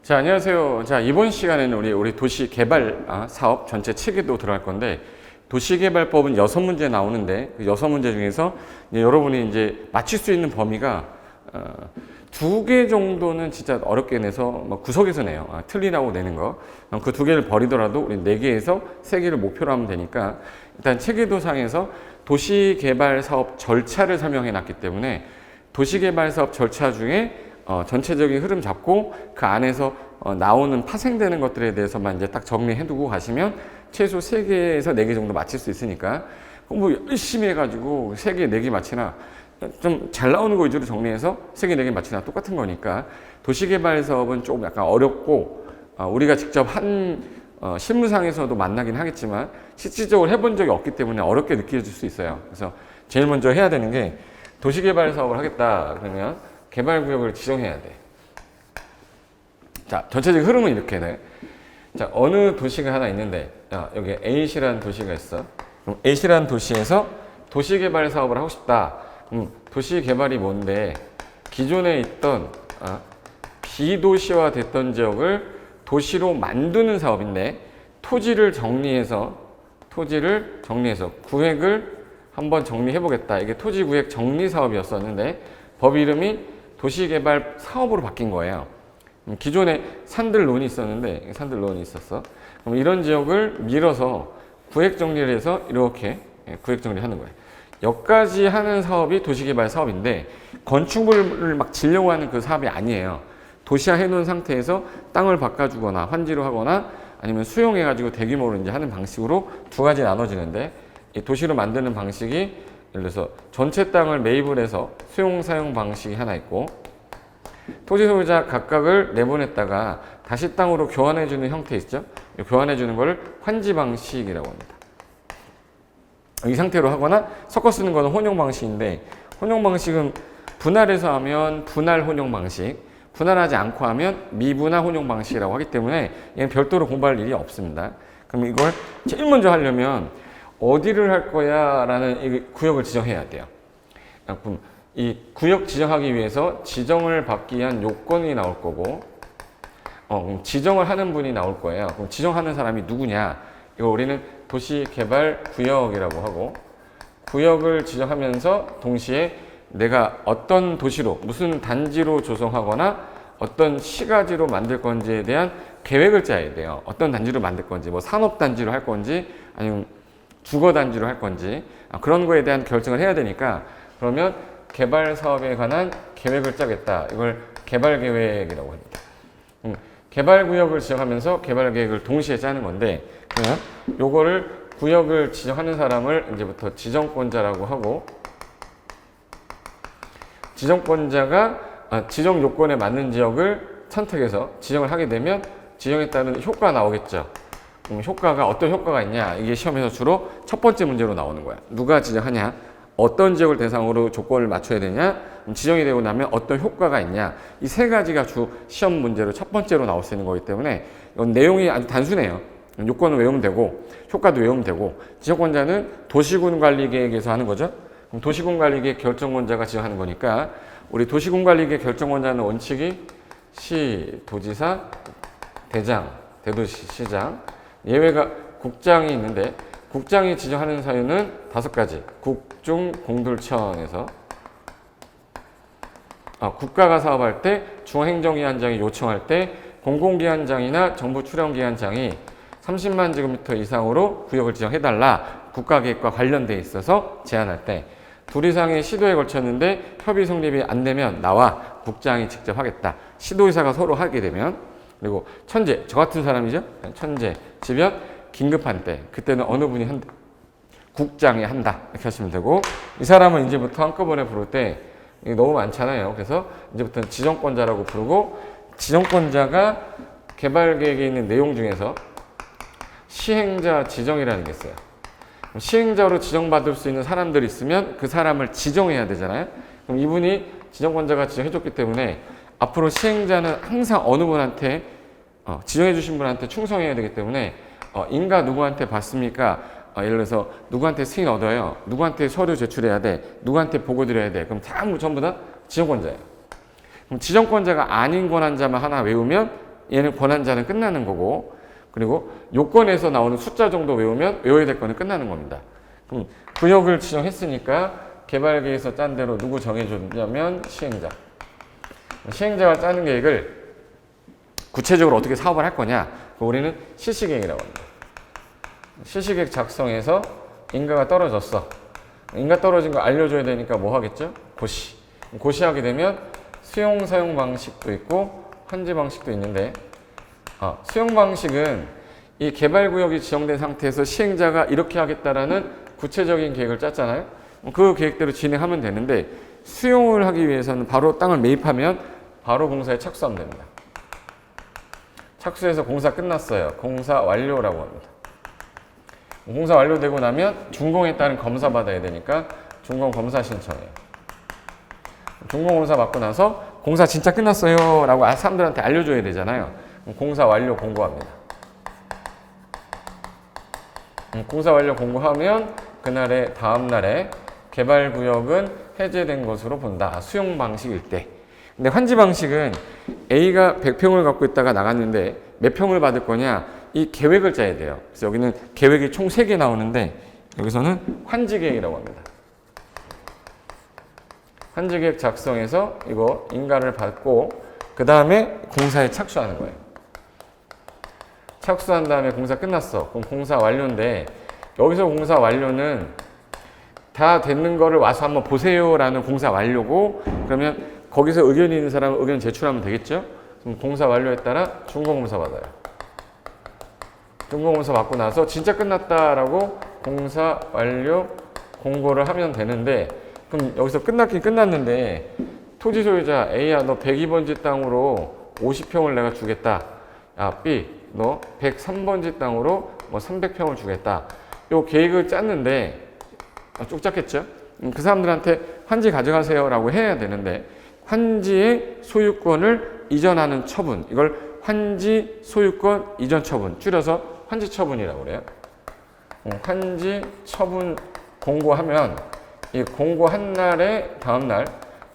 자, 안녕하세요. 자, 이번 시간에는 우리 도시 개발 사업 전체 체계도 들어갈 건데, 도시개발법은 6문제 나오는데, 그 6문제 중에서 이제 여러분이 이제 맞출 수 있는 범위가 2개 정도는 진짜 어렵게 내서 뭐 구석에서 내요. 틀리라고 내는 거. 그 2개를 버리더라도 우리 4개에서 3개를 목표로 하면 되니까, 일단 체계도상에서 도시개발 사업 절차를 설명해 놨기 때문에 도시개발 사업 절차 중에 전체적인 흐름 잡고 그 안에서 나오는 파생되는 것들에 대해서만 이제 딱 정리해 두고 가시면 최소 3개에서 4개 정도 맞힐 수 있으니까 뭐 열심히 해가지고 3개, 4개 맞히나 좀 잘 나오는 거 위주로 정리해서 3개, 4개 맞히나 똑같은 거니까 도시개발 사업은 조금 약간 어렵고 우리가 직접 한 실무상에서도 만나긴 하겠지만 실질적으로 해본 적이 없기 때문에 어렵게 느껴질 수 있어요. 그래서 제일 먼저 해야 되는 게 도시개발 사업을 하겠다 그러면 개발구역을 지정해야 돼. 자, 전체적인 흐름은 이렇게 돼. 자, 어느 도시가 하나 있는데, 여기 A시라는 도시가 있어. 그럼 A시라는 도시에서 도시개발 사업을 하고 싶다. 도시개발이 뭔데? 기존에 있던 비도시화 됐던 지역을 도시로 만드는 사업인데, 토지를 정리해서 구획을 한번 정리해 보겠다. 이게 토지구획 정리 사업이었었는데, 법 이름이 도시개발 사업으로 바뀐 거예요. 기존에 산들론이 있었는데, 산들론이 있었어. 그럼 이런 지역을 밀어서 구획 정리를 해서 이렇게 구획 정리를 하는 거예요. 여기까지 하는 사업이 도시개발 사업인데, 건축물을 막 지려고 하는 그 사업이 아니에요. 도시화 해놓은 상태에서 땅을 바꿔주거나 환지로 하거나 아니면 수용해가지고 대규모로 이제 하는 방식으로 2가지 나눠지는데, 이 도시로 만드는 방식이 예를 들어서 전체 땅을 매입을 해서 수용 사용 방식이 하나 있고, 토지 소유자 각각을 내보냈다가 다시 땅으로 교환해 주는 형태 있죠? 교환해 주는 것을 환지 방식이라고 합니다. 이 상태로 하거나 섞어 쓰는 것은 혼용 방식인데, 혼용 방식은 분할해서 하면 분할 혼용 방식, 분할하지 않고 하면 미분할 혼용 방식이라고 하기 때문에 얘는 별도로 공부할 일이 없습니다. 그럼 이걸 제일 먼저 하려면 어디를 할 거야 라는 이 구역을 지정해야 돼요. 그럼 이 구역 지정하기 위해서 지정을 받기 위한 요건이 나올 거고, 그럼 지정을 하는 분이 나올 거예요. 그럼 지정하는 사람이 누구냐? 이거 우리는 도시개발구역이라고 하고, 구역을 지정하면서 동시에 내가 어떤 도시로, 무슨 단지로 조성하거나 어떤 시가지로 만들 건지에 대한 계획을 짜야 돼요. 어떤 단지로 만들 건지, 뭐 산업단지로 할 건지, 아니면 주거단지로 할 건지, 그런 거에 대한 결정을 해야 되니까, 그러면 개발 사업에 관한 계획을 짜겠다. 이걸 개발계획이라고 합니다. 개발구역을 지정하면서 개발계획을 동시에 짜는 건데, 그러면 요거를 구역을 지정하는 사람을 이제부터 지정권자라고 하고, 지정권자가 지정 요건에 맞는 지역을 선택해서 지정을 하게 되면 지정에 따른 효과가 나오겠죠. 효과가 어떤 효과가 있냐, 이게 시험에서 주로 첫 번째 문제로 나오는 거야. 누가 지정하냐, 어떤 지역을 대상으로 조건을 맞춰야 되냐, 지정이 되고 나면 어떤 효과가 있냐, 이 3가지가 주 시험 문제로 첫 번째로 나올 수 있는 거기 때문에 이건 내용이 아주 단순해요. 요건을 외우면 되고 효과도 외우면 되고, 지정권자는 도시군관리계획에서 하는 거죠. 그럼 도시군관리계획 결정권자가 지정하는 거니까, 우리 도시군관리계획 결정권자는 원칙이 시, 도지사, 대장, 대도시장, 예외가 국장이 있는데, 국장이 지정하는 사유는 5가지. 국중공들청에서 국가가 사업할 때, 중앙행정기관장이 요청할 때, 공공기관장이나 정부 출연기관장이 30만 제곱미터 이상으로 구역을 지정해달라, 국가계획과 관련돼 있어서 제안할 때, 2 이상의 시도에 걸쳤는데 협의 성립이 안 되면 나와 국장이 직접 하겠다. 시도의사가 서로 하게 되면. 그리고 천재, 저 같은 사람이죠. 천재, 지변, 긴급한 때, 그때는 어느 분이 한다? 국장이 한다. 이렇게 하시면 되고, 이 사람은 이제부터 한꺼번에 부를 때 너무 많잖아요. 그래서 이제부터는 지정권자라고 부르고, 지정권자가 개발계획에 있는 내용 중에서 시행자 지정이라는 게 있어요. 시행자로 지정받을 수 있는 사람들이 있으면 그 사람을 지정해야 되잖아요. 그럼 이분이 지정권자가 지정해줬기 때문에 앞으로 시행자는 항상 어느 분한테, 지정해주신 분한테 충성해야 되기 때문에, 인가 누구한테 받습니까? 예를 들어서 누구한테 승인 얻어요. 누구한테 서류 제출해야 돼. 누구한테 보고 드려야 돼. 그럼 전부 다 지정권자예요. 그럼 지정권자가 아닌 권한자만 하나 외우면 얘는 권한자는 끝나는 거고, 그리고 요건에서 나오는 숫자 정도 외우면 외워야 될 거는 끝나는 겁니다. 그럼 구역을 지정했으니까 개발계획에서 짠 대로 누구 정해줬냐면 시행자. 시행자가 짜는 계획을 구체적으로 어떻게 사업을 할 거냐, 우리는 실시계획이라고 합니다. 실시계획 작성해서 인가가 떨어졌어. 인가 떨어진 거 알려줘야 되니까 뭐 하겠죠? 고시. 고시하게 되면 수용 사용 방식도 있고 환지 방식도 있는데, 수용 방식은 이 개발구역이 지정된 상태에서 시행자가 이렇게 하겠다라는 구체적인 계획을 짰잖아요. 그 계획대로 진행하면 되는데, 수용을 하기 위해서는 바로 땅을 매입하면 바로 공사에 착수하면 됩니다. 착수해서 공사 끝났어요. 공사 완료라고 합니다. 공사 완료되고 나면 준공에 따른 검사 받아야 되니까 준공 검사 신청해요. 준공 검사 받고 나서 공사 진짜 끝났어요 라고 사람들한테 알려줘야 되잖아요. 공사 완료 공고합니다. 공사 완료 공고하면 그날의 다음 날에 개발구역은 해제된 것으로 본다. 수용 방식일 때. 근데 환지 방식은 A가 100평을 갖고 있다가 나갔는데 몇 평을 받을 거냐, 이 계획을 짜야 돼요. 그래서 여기는 계획이 총 3개 나오는데 여기서는 환지 계획이라고 합니다. 환지 계획 작성해서 이거 인가를 받고 그 다음에 공사에 착수하는 거예요. 착수한 다음에 공사 끝났어. 그럼 공사 완료인데, 여기서 공사 완료는 다 됐는 거를 와서 한번 보세요라는 공사 완료고, 그러면 거기서 의견이 있는 사람은 의견 제출하면 되겠죠? 그럼 공사 완료에 따라 준공검사 받아요. 준공검사 받고 나서 진짜 끝났다라고 공사 완료 공고를 하면 되는데, 그럼 여기서 끝났긴 끝났는데 토지 소유자 A야, 너 102번지 땅으로 50평을 내가 주겠다. 야, B, 너 103번지 땅으로 뭐 300평을 주겠다. 요 계획을 짰는데 쭉 짰겠죠? 그 사람들한테 환지 가져가세요 라고 해야 되는데, 환지의 소유권을 이전하는 처분, 이걸 환지 소유권 이전 처분, 줄여서 환지 처분이라고 그래요. 환지 처분 공고하면 이 공고한 날에 다음 날,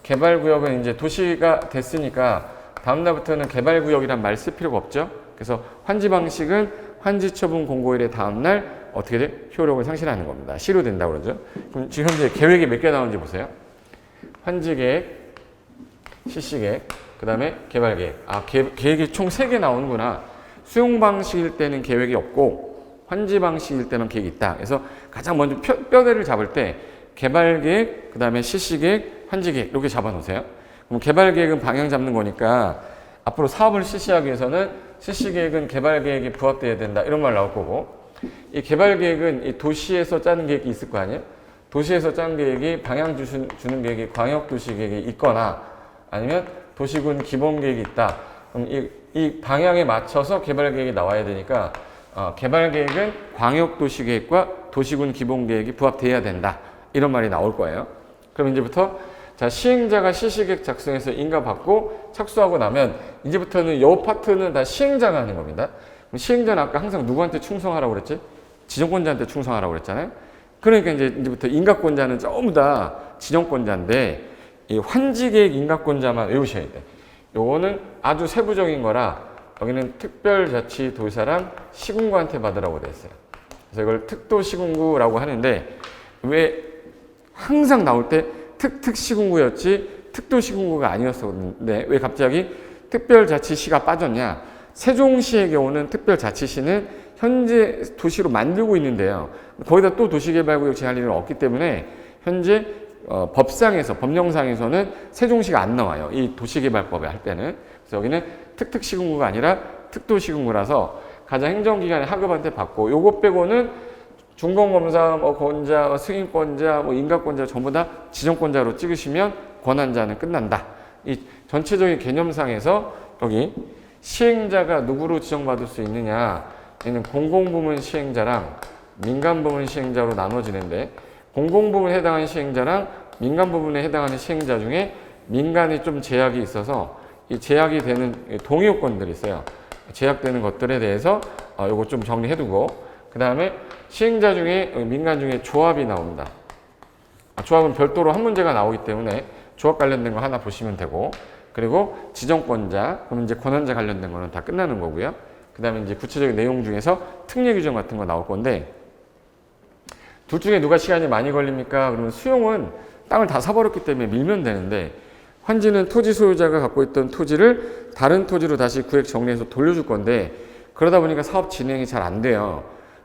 개발구역은 이제 도시가 됐으니까 다음 날부터는 개발구역이란 말 쓸 필요가 없죠. 그래서 환지 방식은 환지 처분 공고일의 다음 날 어떻게 돼? 효력을 상실하는 겁니다. 실효된다고 그러죠. 그럼 지금 현재 계획이 몇 개 나오는지 보세요. 환지 계획, 실시계획, 그 다음에 개발계획. 계획이 총 3개 나오는구나. 수용 방식일 때는 계획이 없고 환지 방식일 때는 계획이 있다. 그래서 가장 먼저 뼈대를 잡을 때 개발계획, 그 다음에 실시계획, 환지계획 이렇게 잡아놓으세요. 그럼 개발계획은 방향 잡는 거니까 앞으로 사업을 실시하기 위해서는 실시계획은 개발계획에 부합돼야 된다. 이런 말 나올 거고, 이 개발계획은 이 도시에서 짜는 계획이 있을 거 아니에요? 도시에서 짠 계획이 방향 주는 계획이 광역도시계획이 있거나 아니면 도시군 기본계획이 있다. 그럼 이 방향에 맞춰서 개발계획이 나와야 되니까 개발계획은 광역도시계획과 도시군 기본계획이 부합돼야 된다. 이런 말이 나올 거예요. 그럼 이제부터 자, 시행자가 실시계획 작성해서 인가 받고 착수하고 나면 이제부터는 이 파트는 다 시행자가 하는 겁니다. 그럼 시행자는 아까 항상 누구한테 충성하라고 그랬지? 지정권자한테 충성하라고 그랬잖아요. 그러니까 이제부터 인가권자는 전부 다 지정권자인데 이 환지계획 인가권자만 외우셔야 돼. 요거는 아주 세부적인 거라 여기는 특별자치도시사랑 시군구한테 받으라고 돼 있어요. 그래서 이걸 특도시군구라고 하는데 왜 항상 나올 때 특특시군구였지 특도시군구가 아니었었는데 왜 갑자기 특별자치시가 빠졌냐? 세종시의 경우는 특별자치시는 현재 도시로 만들고 있는데요. 거기다 또 도시개발구역 제할 일은 없기 때문에 현재 법상에서, 법령상에서는 세종시가 안 나와요. 이 도시개발법에 할 때는. 그래서 여기는 특특시군구가 아니라 특도시군구라서 가장 행정기관의 하급한테 받고, 요것 빼고는 준공검사, 권자, 승인권자, 인가권자 전부 다 지정권자로 찍으시면 권한자는 끝난다. 이 전체적인 개념상에서 여기 시행자가 누구로 지정받을 수 있느냐, 얘는 공공부문 시행자랑 민간부문 시행자로 나눠지는데, 공공부문에 해당하는 시행자랑 민간부문에 해당하는 시행자 중에 민간이 좀 제약이 있어서 이 제약이 되는 동의요건들이 있어요. 제약되는 것들에 대해서 요거 좀 정리해두고, 그 다음에 시행자 중에 민간 중에 조합이 나옵니다. 조합은 별도로 한 문제가 나오기 때문에 조합 관련된 거 하나 보시면 되고, 그리고 지정권자, 그럼 이제 권한자 관련된 거는 다 끝나는 거고요. 그 다음에 이제 구체적인 내용 중에서 특례 규정 같은 거 나올 건데, 둘 중에 누가 시간이 많이 걸립니까? 그러면 수용은 땅을 다 사버렸기 때문에 밀면 되는데, 환지는 토지 소유자가 갖고 있던 토지를 다른 토지로 다시 구획 정리해서 돌려줄 건데, 그러다 보니까 사업 진행이 잘 안 돼요.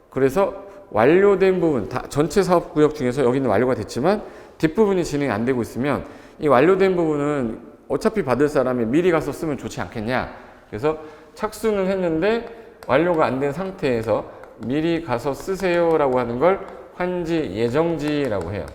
그래서 완료된 부분, 전체 사업 구역 중에서 여기는 완료가 됐지만 뒷부분이 진행이 안 되고 있으면 이 완료된 부분은 어차피 받을 사람이 미리 가서 쓰면 좋지 않겠냐. 그래서 착수는 했는데 완료가 안 된 상태에서 미리 가서 쓰세요라고 하는 걸 환지 예정지라고 해요.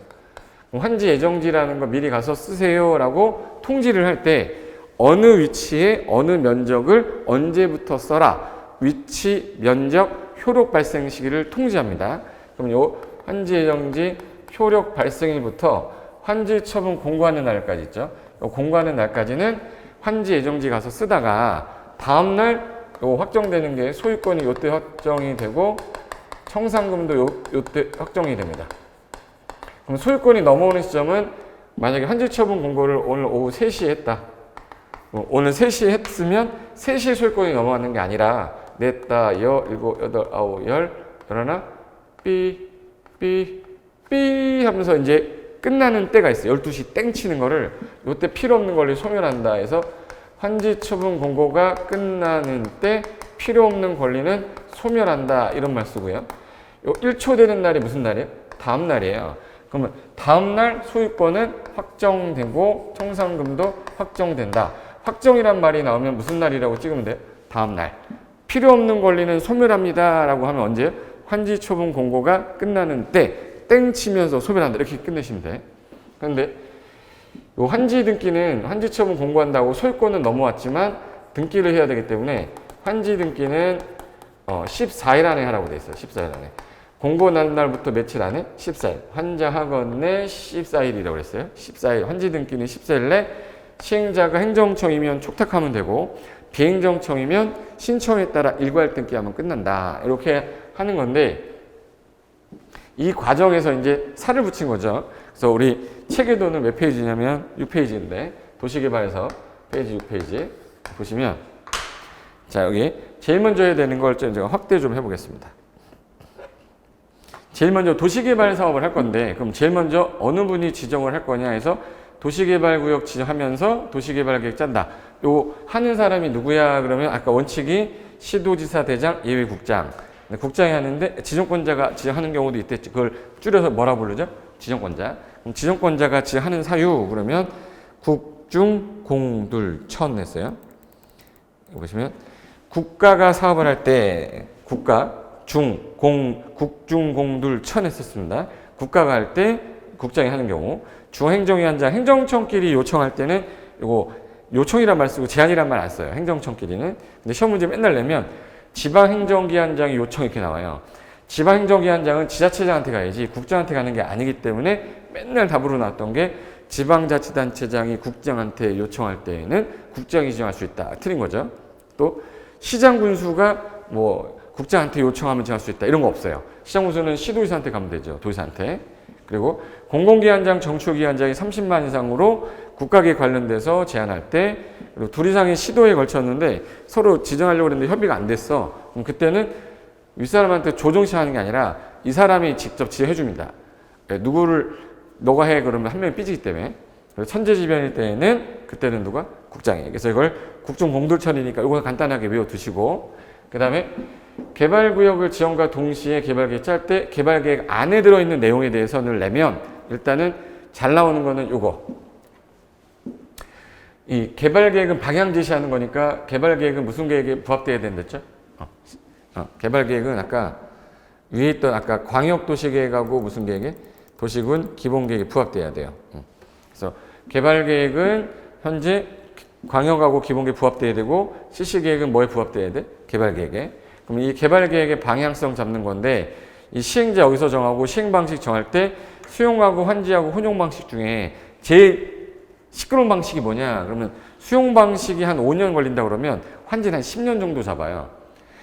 환지 예정지라는 거 미리 가서 쓰세요라고 통지를 할 때 어느 위치에 어느 면적을 언제부터 써라. 위치, 면적, 효력 발생 시기를 통지합니다. 그럼 요 환지 예정지 효력 발생일부터 환지 처분 공고하는 날까지 있죠. 요 공고하는 날까지는 환지 예정지 가서 쓰다가 다음날 요 확정되는 게 소유권이 요때 확정이 되고 청산금도 요때 확정이 됩니다. 그럼 소유권이 넘어오는 시점은 만약에 환지 처분 공고를 오늘 오후 3시에 했다. 오늘 3시에 했으면 3시에 소유권이 넘어가는 게 아니라 냈다, 일곱, 여덟, 아홉, 열, 열하나, 삐 하면서 이제 끝나는 때가 있어요. 12시 땡 치는 거를 요때 필요 없는 권리 소멸한다 해서 환지 처분 공고가 끝나는 때 필요 없는 권리는 소멸한다 이런 말 쓰고요. 요 1초 되는 날이 무슨 날이에요? 다음 날이에요. 그러면 다음 날 소유권은 확정되고 청산금도 확정된다. 확정이란 말이 나오면 무슨 날이라고 찍으면 돼요? 다음 날. 필요 없는 권리는 소멸합니다 라고 하면 언제요? 환지 처분 공고가 끝나는 때 땡 치면서 소멸한다 이렇게 끝내시면 돼. 그런데 요 환지 등기는 환지 처분 공고한다고 소유권은 넘어왔지만 등기를 해야 되기 때문에 환지 등기는 14일 안에 하라고 돼 있어요. 14일 안에. 공고 난 날부터 며칠 안에? 14일. 환자하건내 14일이라고 그랬어요. 14일. 환지 등기는 14일 내 시행자가 행정청이면 촉탁하면 되고 비행정청이면 신청에 따라 일괄 등기하면 끝난다. 이렇게 하는 건데 이 과정에서 이제 살을 붙인 거죠. 그래서 우리 체계도는 몇 페이지냐면 6페이지인데 도시개발에서 페이지 6페이지 보시면 자 여기 제일 먼저 해야 되는 걸 제가 확대 좀 해보겠습니다. 제일 먼저 도시개발 사업을 할 건데 그럼 제일 먼저 어느 분이 지정을 할 거냐 해서 도시개발구역 지정하면서 도시개발계획 짠다. 요 하는 사람이 누구야 그러면 아까 원칙이 시도지사 대장 예외국장. 국장이 하는데 지정권자가 지정하는 경우도 있댔지. 그걸 줄여서 뭐라 부르죠? 지정권자. 그럼 지정권자가 지정하는 사유 그러면 국중공둘천 했어요. 보시면 국가가 사업을 할 때 국가 국중공둘천 했었습니다. 국가가 할 때 국장이 하는 경우 중행정위원장 행정청끼리 요청할 때는 이거 요청이란 말 쓰고 제안이란 말 안 써요. 행정청끼리는. 근데 시험 문제 맨날 내면 지방행정기관장이 요청 이렇게 나와요. 지방행정기관장은 지자체장한테 가야지 국장한테 가는 게 아니기 때문에 맨날 답으로 나왔던 게 지방자치단체장이 국장한테 요청할 때에는 국장이 지정할 수 있다. 틀린 거죠. 또 시장군수가 뭐 국장한테 요청하면 정할 수 있다. 이런 거 없어요. 시장군수는 시도지사한테 가면 되죠. 도지사한테. 그리고 공공기관장, 정치기관장이 30만 이상으로 국가계획 관련돼서 제안할 때 그리고 둘 이상의 시도에 걸쳤는데 서로 지정하려고 했는데 협의가 안 됐어. 그럼 그때는 윗사람한테 조정시하는 게 아니라 이 사람이 직접 지정해 줍니다. 누구를 너가 해 그러면 한 명이 삐지기 때문에. 그래서 천재지변일 때에는 그때는 누가? 국장이. 그래서 이걸 국중공둘천이니까 이거 간단하게 외워두시고 그 다음에 개발구역을 지정과 동시에 개발계획 짤 때 개발계획 안에 들어있는 내용에 대해서는 내면 일단은 잘 나오는 거는 요거. 이 개발계획은 방향 제시하는 거니까 개발계획은 무슨 계획에 부합돼야 된댔죠? 개발계획은 아까 위에 있던 아까 광역도시계획하고 무슨 계획에? 도시군 기본계획에 부합돼야 돼요. 그래서 개발계획은 현재 광역하고 기본계획 부합돼야 되고 실시계획은 뭐에 부합돼야 돼? 개발계획에. 그럼 이 개발계획의 방향성 잡는 건데 이 시행자 여기서 정하고 시행방식 정할 때 수용하고 환지하고 혼용방식 중에 제일 시끄러운 방식이 뭐냐 그러면 수용방식이 한 5년 걸린다 그러면 환지는 한 10년 정도 잡아요.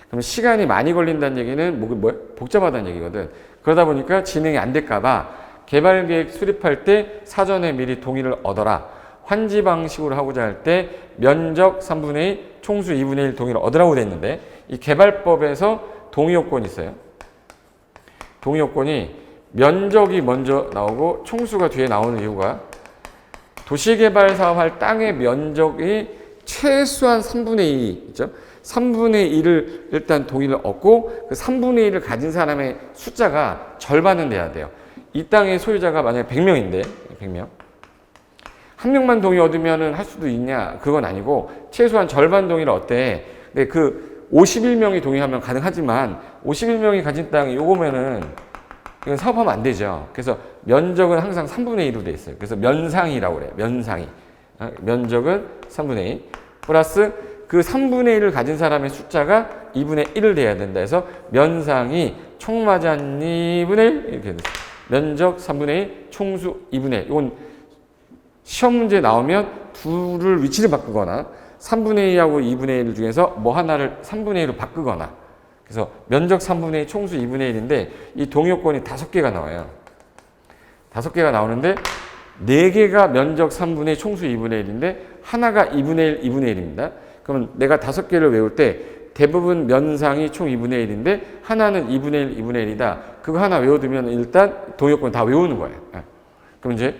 그럼 시간이 많이 걸린다는 얘기는 뭐야? 복잡하다는 얘기거든. 그러다 보니까 진행이 안 될까 봐 개발계획 수립할 때 사전에 미리 동의를 얻어라. 환지 방식으로 하고자 할 때 면적 3분의 2, 총수 2분의 1 동의를 얻으라고 돼 있는데 이 개발법에서 동의 요건이 있어요. 동의 요건이 면적이 먼저 나오고 총수가 뒤에 나오는 이유가 도시개발 사업할 땅의 면적이 최소한 3분의 2 있죠. 3분의 1을 일단 동의를 얻고 그 3분의 1을 가진 사람의 숫자가 절반은 돼야 돼요. 이 땅의 소유자가 만약에 100명인데 100명. 한 명만 동의 얻으면 할 수도 있냐? 그건 아니고 최소한 절반 동의를 얻대. 근데 그 51명이 동의하면 가능하지만 51명이 가진 땅이 요거면은 이건 사업하면 안 되죠. 그래서 면적은 항상 3분의 1로 돼 있어요. 그래서 면상이라고 그래요. 면상이. 면적은 3분의 2 플러스 그 3분의 1을 가진 사람의 숫자가 2분의 1을 돼야 된다 해서 면상이 총마잔 2분의 1 이렇게 됐어요. 면적 3분의 2, 총수 2분의 1. 이건 시험 문제 나오면 둘을 위치를 바꾸거나 3분의 2하고 2분의 1 중에서 뭐 하나를 3분의 1로 바꾸거나 그래서 면적 3분의 2, 총수 2분의 1인데 이 동의요건이 5개가 나와요. 5개가 나오는데 4개가 면적 3분의 2, 총수 2분의 1인데 하나가 2분의 1, 2분의 1입니다. 그러면 내가 5개를 외울 때 대부분 면상이 총 2분의 1인데 하나는 2분의 1, 2분의 1이다. 그거 하나 외워두면 일단 동의요건 다 외우는 거예요. 그럼 이제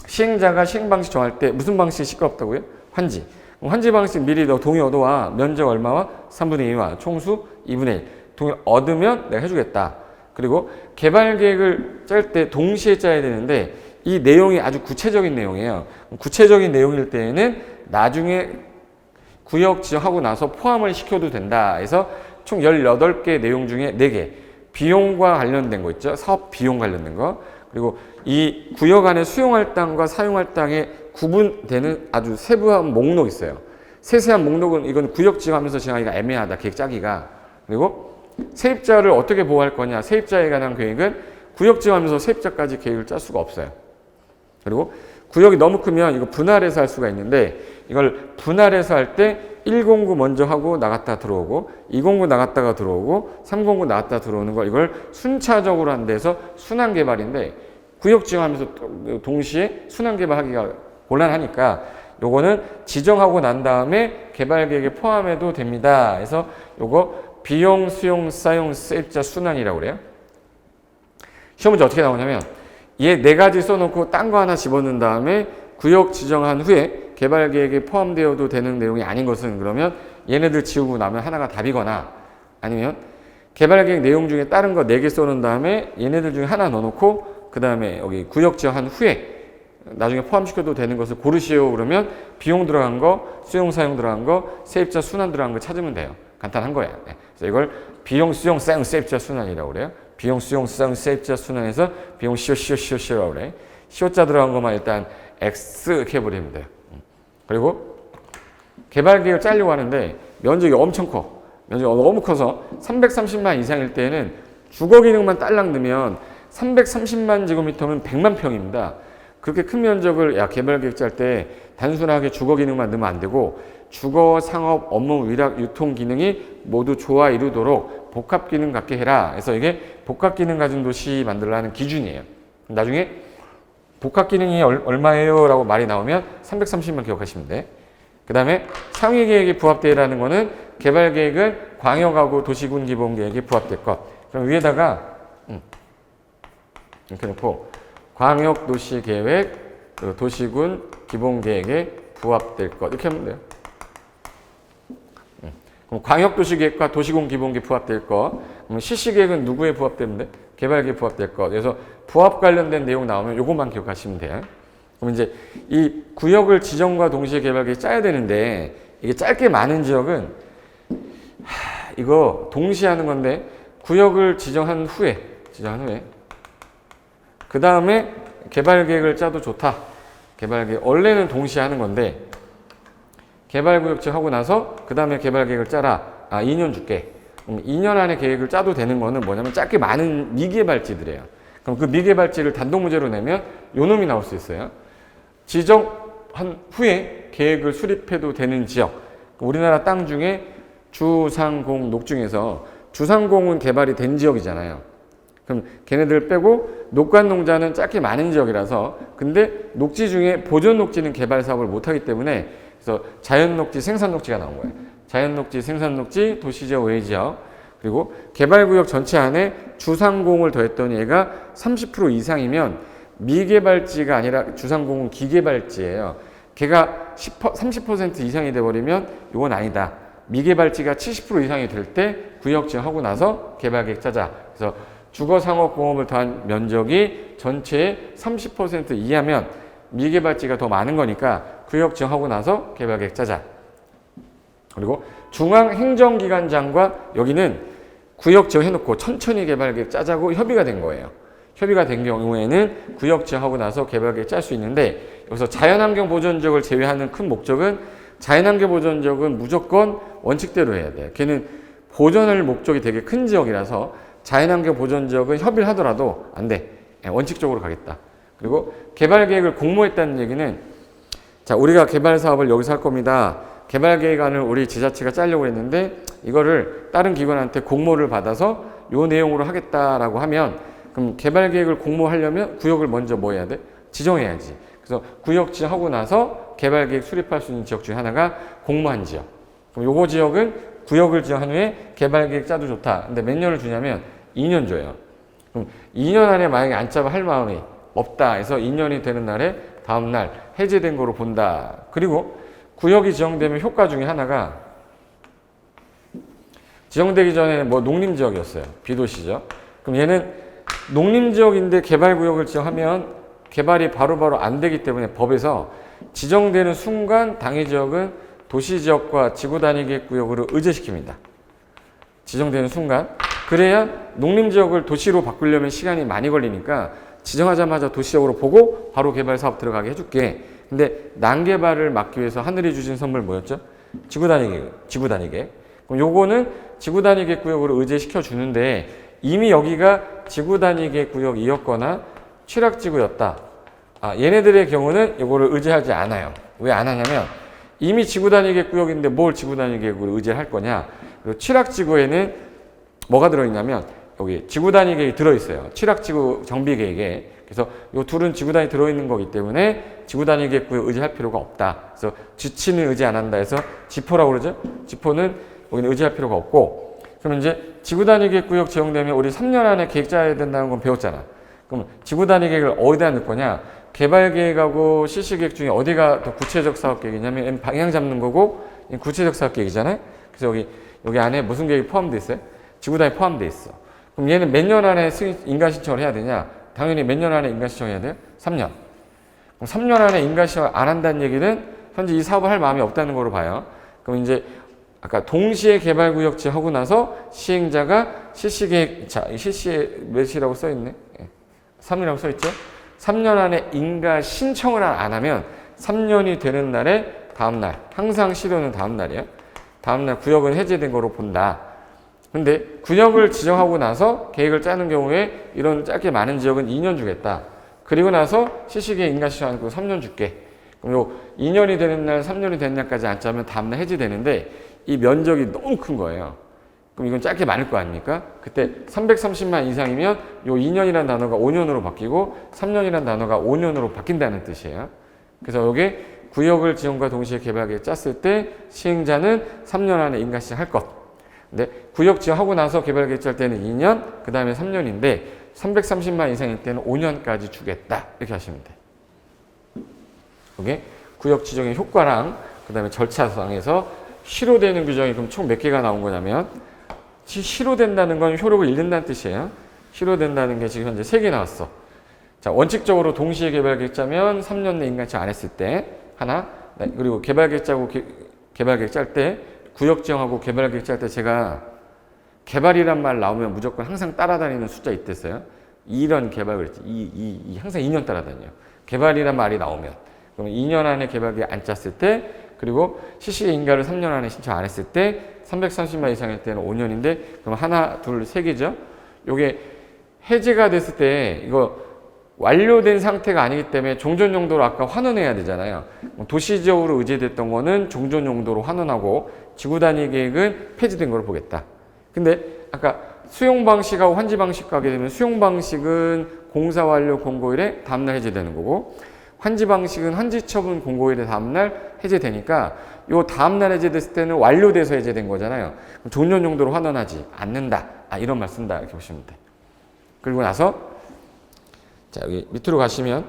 시행자가 시행 방식 정할 때 무슨 방식이 시끄럽다고요? 환지. 환지 방식 미리 너 동의 얻어와. 면적 얼마와? 3분의 2와 총수 2분의 1. 동의 얻으면 내가 해주겠다. 그리고 개발 계획을 짤 때 동시에 짜야 되는데 이 내용이 아주 구체적인 내용이에요. 구체적인 내용일 때에는 나중에 구역 지정하고 나서 포함을 시켜도 된다 해서 총 18개 내용 중에 4개. 비용과 관련된 거 있죠. 사업 비용 관련된 거. 그리고 이 구역 안에 수용할 땅과 사용할 땅에 구분되는 아주 세부한 목록이 있어요. 세세한 목록은 이건 구역 지정하면서 지정하기가 애매하다. 계획 짜기가. 그리고 세입자를 어떻게 보호할 거냐. 세입자에 관한 계획은 구역 지정하면서 세입자까지 계획을 짤 수가 없어요. 그리고 구역이 너무 크면 이거 분할해서 할 수가 있는데 이걸 분할해서 할 때 109 먼저 하고 나갔다 들어오고 209 나갔다가 들어오고 309 나갔다 들어오는 걸 이걸 순차적으로 한 데서 순환 개발인데 구역 지정하면서 동시에 순환 개발하기가 곤란하니까 요거는 지정하고 난 다음에 개발 계획에 포함해도 됩니다. 그래서 요거 비용, 수용, 사용, 세입자 순환이라고 그래요. 시험 문제 어떻게 나오냐면 얘 4가지 써놓고 딴 거 하나 집어넣은 다음에 구역 지정한 후에 개발 계획에 포함되어도 되는 내용이 아닌 것은 그러면 얘네들 지우고 나면 하나가 답이거나 아니면 개발 계획 내용 중에 다른 거 4개 써놓은 다음에 얘네들 중에 하나 넣어놓고 그 다음에 여기 구역 지정한 후에 나중에 포함시켜도 되는 것을 고르시오 그러면 비용 들어간 거, 수용 사용 들어간 거, 세입자 순환 들어간 거 찾으면 돼요. 간단한 거야. 그래서 이걸 비용, 수용, 사용, 세입자 순환이라고 그래요. 비용, 수용, 사용, 세입자 순환해서 비용, 시오라고 그래. 시오자 들어간 것만 일단 X 이렇게 해버리면 돼요. 그리고 개발 계획을 짜려고 하는데 면적이 엄청 커. 면적이 너무 커서 330만 이상일 때는 주거 기능만 딸랑 넣으면 330만 제곱미터면 100만 평입니다. 그렇게 큰 면적을 개발 계획 짤 때 단순하게 주거 기능만 넣으면 안 되고 주거, 상업, 업무, 위락, 유통 기능이 모두 조화 이루도록 복합 기능 갖게 해라. 그래서 이게 복합 기능 가진 도시 만들라는 기준이에요. 나중에 복합 기능이 얼마예요? 라고 말이 나오면 330만 기억하시면 돼. 그 다음에 상위 계획에 부합되라는 거는 개발 계획은 광역하고 도시군 기본 계획에 부합될 것. 그럼 위에다가 이렇게 놓고 광역 도시 계획, 도시군 기본 계획에 부합될 것. 이렇게 하면 돼요. 그럼 광역 도시 계획과 도시군 기본 계획 부합될 것. 그럼 실시 계획은 누구에 부합되는데? 개발 계획 부합될 것. 그래서 부합 관련된 내용 나오면 요것만 기억하시면 돼요. 그럼 이제 이 구역을 지정과 동시에 개발 계획 짜야 되는데 이게 짧게 많은 지역은 이거 동시에 하는 건데 구역을 지정한 후에 그 다음에 개발 계획을 짜도 좋다. 개발 계획 원래는 동시에 하는 건데 개발 구역 지정하고 나서 그 다음에 개발 계획을 짜라. 2년 줄게. 그럼 2년 안에 계획을 짜도 되는 거는 뭐냐면 짧게 많은 미개발지들이에요. 그럼 그 미개발지를 단독 문제로 내면 요 놈이 나올 수 있어요. 지정한 후에 계획을 수립해도 되는 지역. 우리나라 땅 중에 주상공 녹 중에서 주상공은 개발이 된 지역이잖아요. 그럼 걔네들 빼고 녹간농자는 작게 많은 지역이라서 근데 녹지 중에 보존 녹지는 개발 사업을 못하기 때문에 그래서 자연 녹지, 생산 녹지가 나온 거예요. 자연 녹지, 생산 녹지, 도시지역, 외지역 그리고 개발구역 전체 안에 주상공을 더했더니 얘가 30% 이상이면 미개발지가 아니라 주상공은 기개발지예요. 걔가 30% 이상이 돼버리면 이건 아니다. 미개발지가 70% 이상이 될 때 구역 지정하고 나서 개발계획 짜자. 그래서 주거상업공업을 더한 면적이 전체의 30% 이하면 미개발지가 더 많은 거니까 구역 지정하고 나서 개발계획 짜자. 그리고 중앙행정기관장과 여기는 구역 지정해놓고 천천히 개발계획 짜자고 협의가 된 거예요. 협의가 된 경우에는 구역 지정하고 나서 개발계획 짤 수 있는데 여기서 자연환경 보존지역을 제외하는 큰 목적은 자연환경 보존지역은 무조건 원칙대로 해야 돼요. 걔는 보존할 목적이 되게 큰 지역이라서 자연환경 보존지역은 협의를 하더라도 안 돼. 원칙적으로 가겠다. 그리고 개발계획을 공모했다는 얘기는 자 우리가 개발 사업을 여기서 할 겁니다. 개발계획안을 우리 지자체가 짜려고 했는데 이거를 다른 기관한테 공모를 받아서 요 내용으로 하겠다라고 하면 그럼 개발계획을 공모하려면 구역을 먼저 뭐 해야 돼? 지정해야지. 그래서 구역 지정하고 나서 개발계획 수립할 수 있는 지역 중에 하나가 공모한 지역. 그럼 요거 지역은 구역을 지정한 후에 개발계획 짜도 좋다. 근데 몇 년을 주냐면 2년 줘요. 그럼 2년 안에 만약에 안 짜면 할 마음이 없다 해서 2년이 되는 날에 다음 날 해제된 거로 본다. 그리고 구역이 지정되면 효과 중에 하나가 지정되기 전에 뭐 농림지역이었어요. 비도시죠. 그럼 얘는 농림지역인데 개발구역을 지정하면 개발이 바로바로 안 되기 때문에 법에서 지정되는 순간 당해지역은 도시지역과 지구단위계획구역으로 의제시킵니다. 지정되는 순간. 그래야 농림지역을 도시로 바꾸려면 시간이 많이 걸리니까 지정하자마자 도시적으로 보고 바로 개발 사업 들어가게 해줄게. 근데 난개발을 막기 위해서 하늘이 주신 선물 뭐였죠? 지구단위계획. 그럼 요거는 지구단위계획구역으로 의제시켜 주는데 이미 여기가 지구단위계획구역이었거나 취락지구였다. 얘네들의 경우는 이거를 의제하지 않아요. 왜 안 하냐면 이미 지구단위계획구역인데 뭘 지구단위계획으로 의제를 할 거냐. 그리고 취락지구에는 뭐가 들어있냐면 여기 지구단위계획이 들어있어요. 취락지구 정비계획에. 그래서 이 둘은 지구단위 들어있는 거기 때문에 지구단위계획구역 의제할 필요가 없다. 그래서 지치는 의제 안 한다 해서 지포라고 그러죠. 지포는 여기는 의제할 필요가 없고 그러면 이제 지구단위계획구역 지정되면 우리 3년 안에 계획 짜야 된다는 건 배웠잖아. 그럼 지구단위계획을 어디다 넣을 거냐? 개발계획하고 실시계획 중에 어디가 더 구체적 사업계획이냐면 방향 잡는 거고 구체적 사업계획이잖아요. 그래서 여기 안에 무슨 계획이 포함되어 있어요? 지구단위 포함되어 있어. 그럼 얘는 몇 년 안에 인가 신청을 해야 되냐? 당연히 몇 년 안에 인가 신청해야 돼요? 3년. 그럼 3년 안에 인가 신청을 안 한다는 얘기는 현재 이 사업을 할 마음이 없다는 거로 봐요. 그럼 이제 아까 동시에 개발구역 지정하고 나서 시행자가 실시계획, 실시에 몇이라고 써있네? 3이라고 써있죠? 3년 안에 인가 신청을 안 하면 3년이 되는 날에 다음날, 항상 실효는 다음날이에요. 다음날 구역은 해제된 거로 본다. 근데 구역을 지정하고 나서 계획을 짜는 경우에 이런 짧게 많은 지역은 2년 주겠다. 그리고 나서 실시계획 인가 신청하고 3년 줄게. 그럼 요 2년이 되는 날, 3년이 되는 날까지 안 짜면 다음날 해제되는데 이 면적이 너무 큰 거예요. 그럼 이건 짧게 많을 거 아닙니까? 그때 330만 이상이면 요 2년이라는 단어가 5년으로 바뀌고 3년이라는 단어가 5년으로 바뀐다는 뜻이에요. 그래서 이게 구역을 지정과 동시에 개발계획 짰을 때 시행자는 3년 안에 인가 시작할 것. 근데 구역 지정하고 나서 개발계획 짤 때는 2년, 그 다음에 3년인데 330만 이상일 때는 5년까지 주겠다. 이렇게 하시면 돼요. 이게 구역 지정의 효과랑 그 다음에 절차상에서 실효되는 규정이 그럼 총 몇 개가 나온 거냐면 실효된다는 건 효력을 잃는다는 뜻이에요. 실효된다는 게 지금 현재 3개 나왔어. 자, 원칙적으로 동시에 개발계획 짜면 3년 내 인가신청 안 했을 때 하나, 그리고 개발계획 짜고 개발계획 짤 때 구역 지정하고 개발계획 짤 때 제가 개발이란 말 나오면 무조건 항상 따라다니는 숫자 있댔어요. 이런 개발 그랬지. 항상 2년 따라다녀요. 개발이란 말이 나오면. 그럼 2년 안에 개발계획 안 짰을 때 그리고 실시 인가를 3년 안에 신청 안 했을 때 330만 이상일 때는 5년인데 그럼 하나, 둘, 세 개죠. 요게 해제가 됐을 때 이거 완료된 상태가 아니기 때문에 종전 용도로 아까 환원해야 되잖아요. 도시지역으로 의제됐던 거는 종전 용도로 환원하고 지구 단위 계획은 폐지된 걸로 보겠다. 근데 아까 수용 방식하고 환지 방식 가게 되면 수용 방식은 공사 완료 공고일에 다음날 해제되는 거고, 환지 방식은 환지 처분 공고일에 다음날 해제되니까 요 다음날 해제됐을 때는 완료돼서 해제된 거잖아요. 종전 용도로 환원하지 않는다. 이런 말 쓴다. 이렇게 보시면 돼. 그리고 나서 자, 여기 밑으로 가시면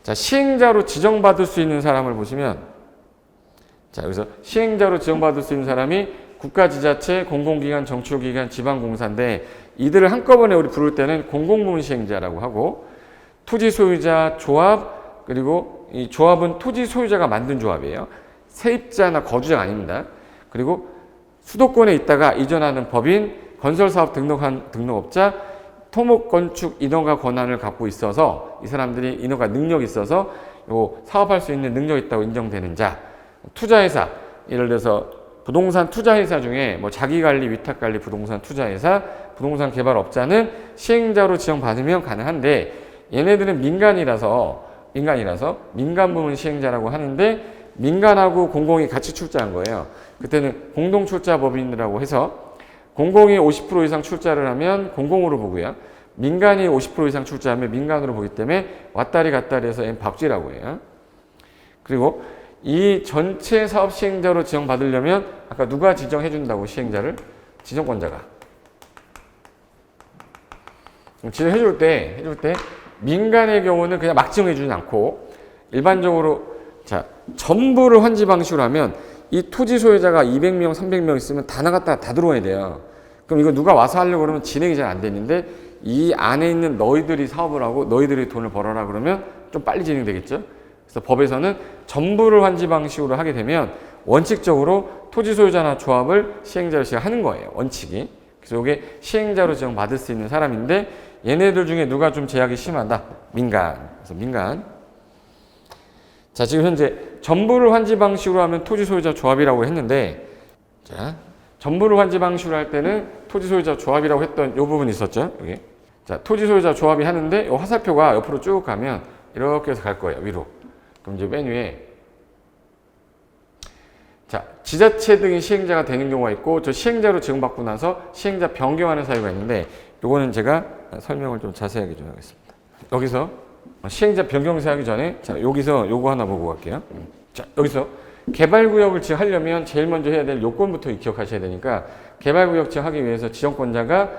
자, 시행자로 지정받을 수 있는 사람을 보시면 자, 여기서 시행자로 지정받을 수 있는 사람이 국가지자체, 공공기관, 정치기관, 지방공사인데 이들을 한꺼번에 우리 부를 때는 공공부문 시행자라고 하고, 토지 소유자, 조합, 그리고 이 조합은 토지 소유자가 만든 조합이에요. 세입자나 거주자가 아닙니다. 그리고 수도권에 있다가 이전하는 법인, 건설사업 등록한 등록업자, 토목건축 인허가 권한을 갖고 있어서 이 사람들이 인허가 능력이 있어서 요 사업할 수 있는 능력이 있다고 인정되는 자, 투자회사, 예를 들어서 부동산 투자회사 중에 뭐 자기관리, 위탁관리 부동산 투자회사, 부동산 개발업자는 시행자로 지정받으면 가능한데 얘네들은 민간이라서 민간부문 시행자라고 하는데 민간하고 공공이 같이 출자한 거예요. 그때는 공동출자법인이라고 해서 공공이 50% 이상 출자를 하면 공공으로 보고요. 민간이 50% 이상 출자하면 민간으로 보기 때문에 왔다리 갔다리 해서 박쥐라고 해요. 그리고 이 전체 사업 시행자로 지정받으려면 아까 누가 지정해 준다고 시행자를? 지정권자가. 지정해 줄 때 민간의 경우는 그냥 막 지정해 주진 않고 일반적으로 자, 전부를 환지 방식으로 하면 이 토지 소유자가 200명, 300명 있으면 다 나갔다가 다 들어와야 돼요. 그럼 이거 누가 와서 하려고 그러면 진행이 잘 안 되는데 이 안에 있는 너희들이 사업을 하고 너희들이 돈을 벌어라 그러면 좀 빨리 진행되겠죠. 그래서 법에서는 전부를 환지 방식으로 하게 되면 원칙적으로 토지 소유자나 조합을 시행자로 지정하는 거예요. 원칙이. 그래서 이게 시행자로 지정받을 수 있는 사람인데 얘네들 중에 누가 좀 제약이 심하다? 민간. 그래서 민간. 자, 지금 현재 전부를 환지 방식으로 하면 토지 소유자 조합이라고 했는데, 자, 전부를 환지 방식으로 할 때는 토지 소유자 조합이라고 했던 이 부분이 있었죠. 여기. 자, 토지 소유자 조합이 하는데 이 화살표가 옆으로 쭉 가면 이렇게 해서 갈 거예요. 위로. 그럼 이제 맨 위에 자, 지자체 등이 시행자가 되는 경우가 있고 저 시행자로 지정받고 나서 시행자 변경하는 사유가 있는데 요거는 제가 설명을 좀 자세하게 좀 하겠습니다. 여기서 시행자 변경세 하기 전에 자, 여기서 요거 하나 보고 갈게요. 자, 여기서 개발구역을 지정하려면 제일 먼저 해야 될 요건부터 기억하셔야 되니까 개발구역 지정하기 위해서 지정권자가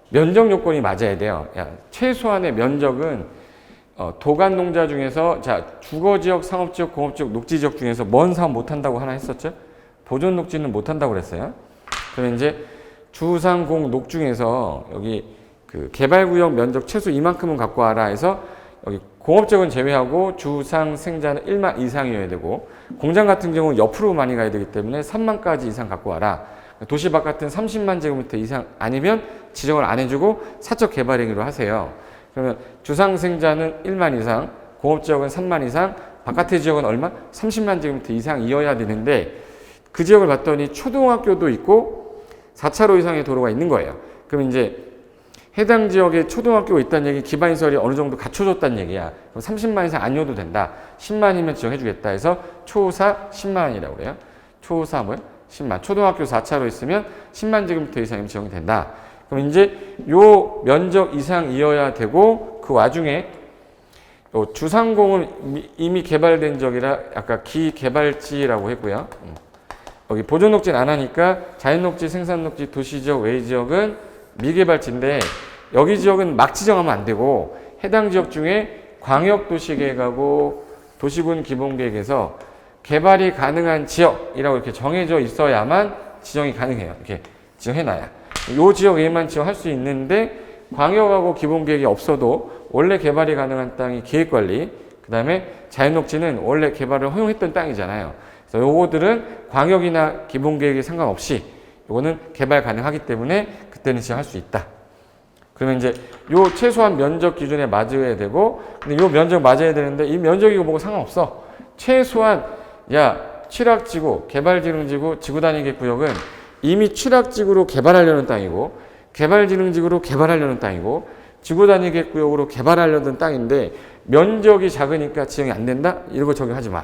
면적 요건이 맞아야 돼요. 최소한의 면적은 도간 농자 중에서 자, 주거지역, 상업지역, 공업지역, 녹지지역 중에서 먼 사업 못한다고 하나 했었죠? 보존 녹지는 못한다고 그랬어요. 그러면 이제 주상공 녹 중에서 여기 그 개발구역 면적 최소 이만큼은 갖고 와라 해서 여기 공업지역은 제외하고 주상 생자는 1만 이상이어야 되고 공장 같은 경우는 옆으로 많이 가야 되기 때문에 3만까지 이상 갖고 와라. 도시 바깥은 30만 제곱미터 이상 아니면 지정을 안 해주고 사적 개발 행위로 하세요. 그러면 주상생자는 1만 이상, 공업지역은 3만 이상, 바깥의 지역은 얼마? 30만 제곱미터 이상이어야 되는데 그 지역을 봤더니 초등학교도 있고 4차로 이상의 도로가 있는 거예요. 그럼 이제 해당 지역에 초등학교가 있다는 얘기, 기반시설이 어느 정도 갖춰졌다는 얘기야. 그럼 30만 이상 아니어도 된다. 10만이면 지정해주겠다 해서 초사 10만이라고 그래요. 초사 뭐야? 10만. 초등학교 4차로 있으면 10만 제곱미터 이상이면 지정이 된다. 그럼 이제 요 면적 이상이어야 되고 그 와중에 요 주상공은 이미 개발된 지역이라 아까 기개발지라고 했고요. 여기 보존녹지는 안 하니까 자연녹지, 생산녹지, 도시지역, 외지역은 미개발지인데 여기 지역은 막 지정하면 안 되고 해당 지역 중에 광역도시계획하고 도시군 기본계획에서 개발이 가능한 지역이라고 이렇게 정해져 있어야만 지정이 가능해요. 이렇게 지정해놔야. 요 지역에만 지정할 수 있는데 광역하고 기본계획이 없어도 원래 개발이 가능한 땅이 계획관리, 그 다음에 자연녹지는 원래 개발을 허용했던 땅이잖아요. 그래서 요거들은 광역이나 기본계획에 상관없이 요거는 개발 가능하기 때문에 그때는 지정할 수 있다. 그러면 이제 요 최소한 면적 기준에 맞아야 되고, 근데 요 면적 맞아야 되는데 이 면적이고 뭐고 상관없어. 최소한 취락지구, 개발진흥지구, 지구단위계 구역은 이미 취락지구로 개발하려는 땅이고 개발진흥지구로 개발하려는 땅이고 지구단위계 구역으로 개발하려는 땅인데 면적이 작으니까 지정이 안 된다? 이런 거 적용하지 마.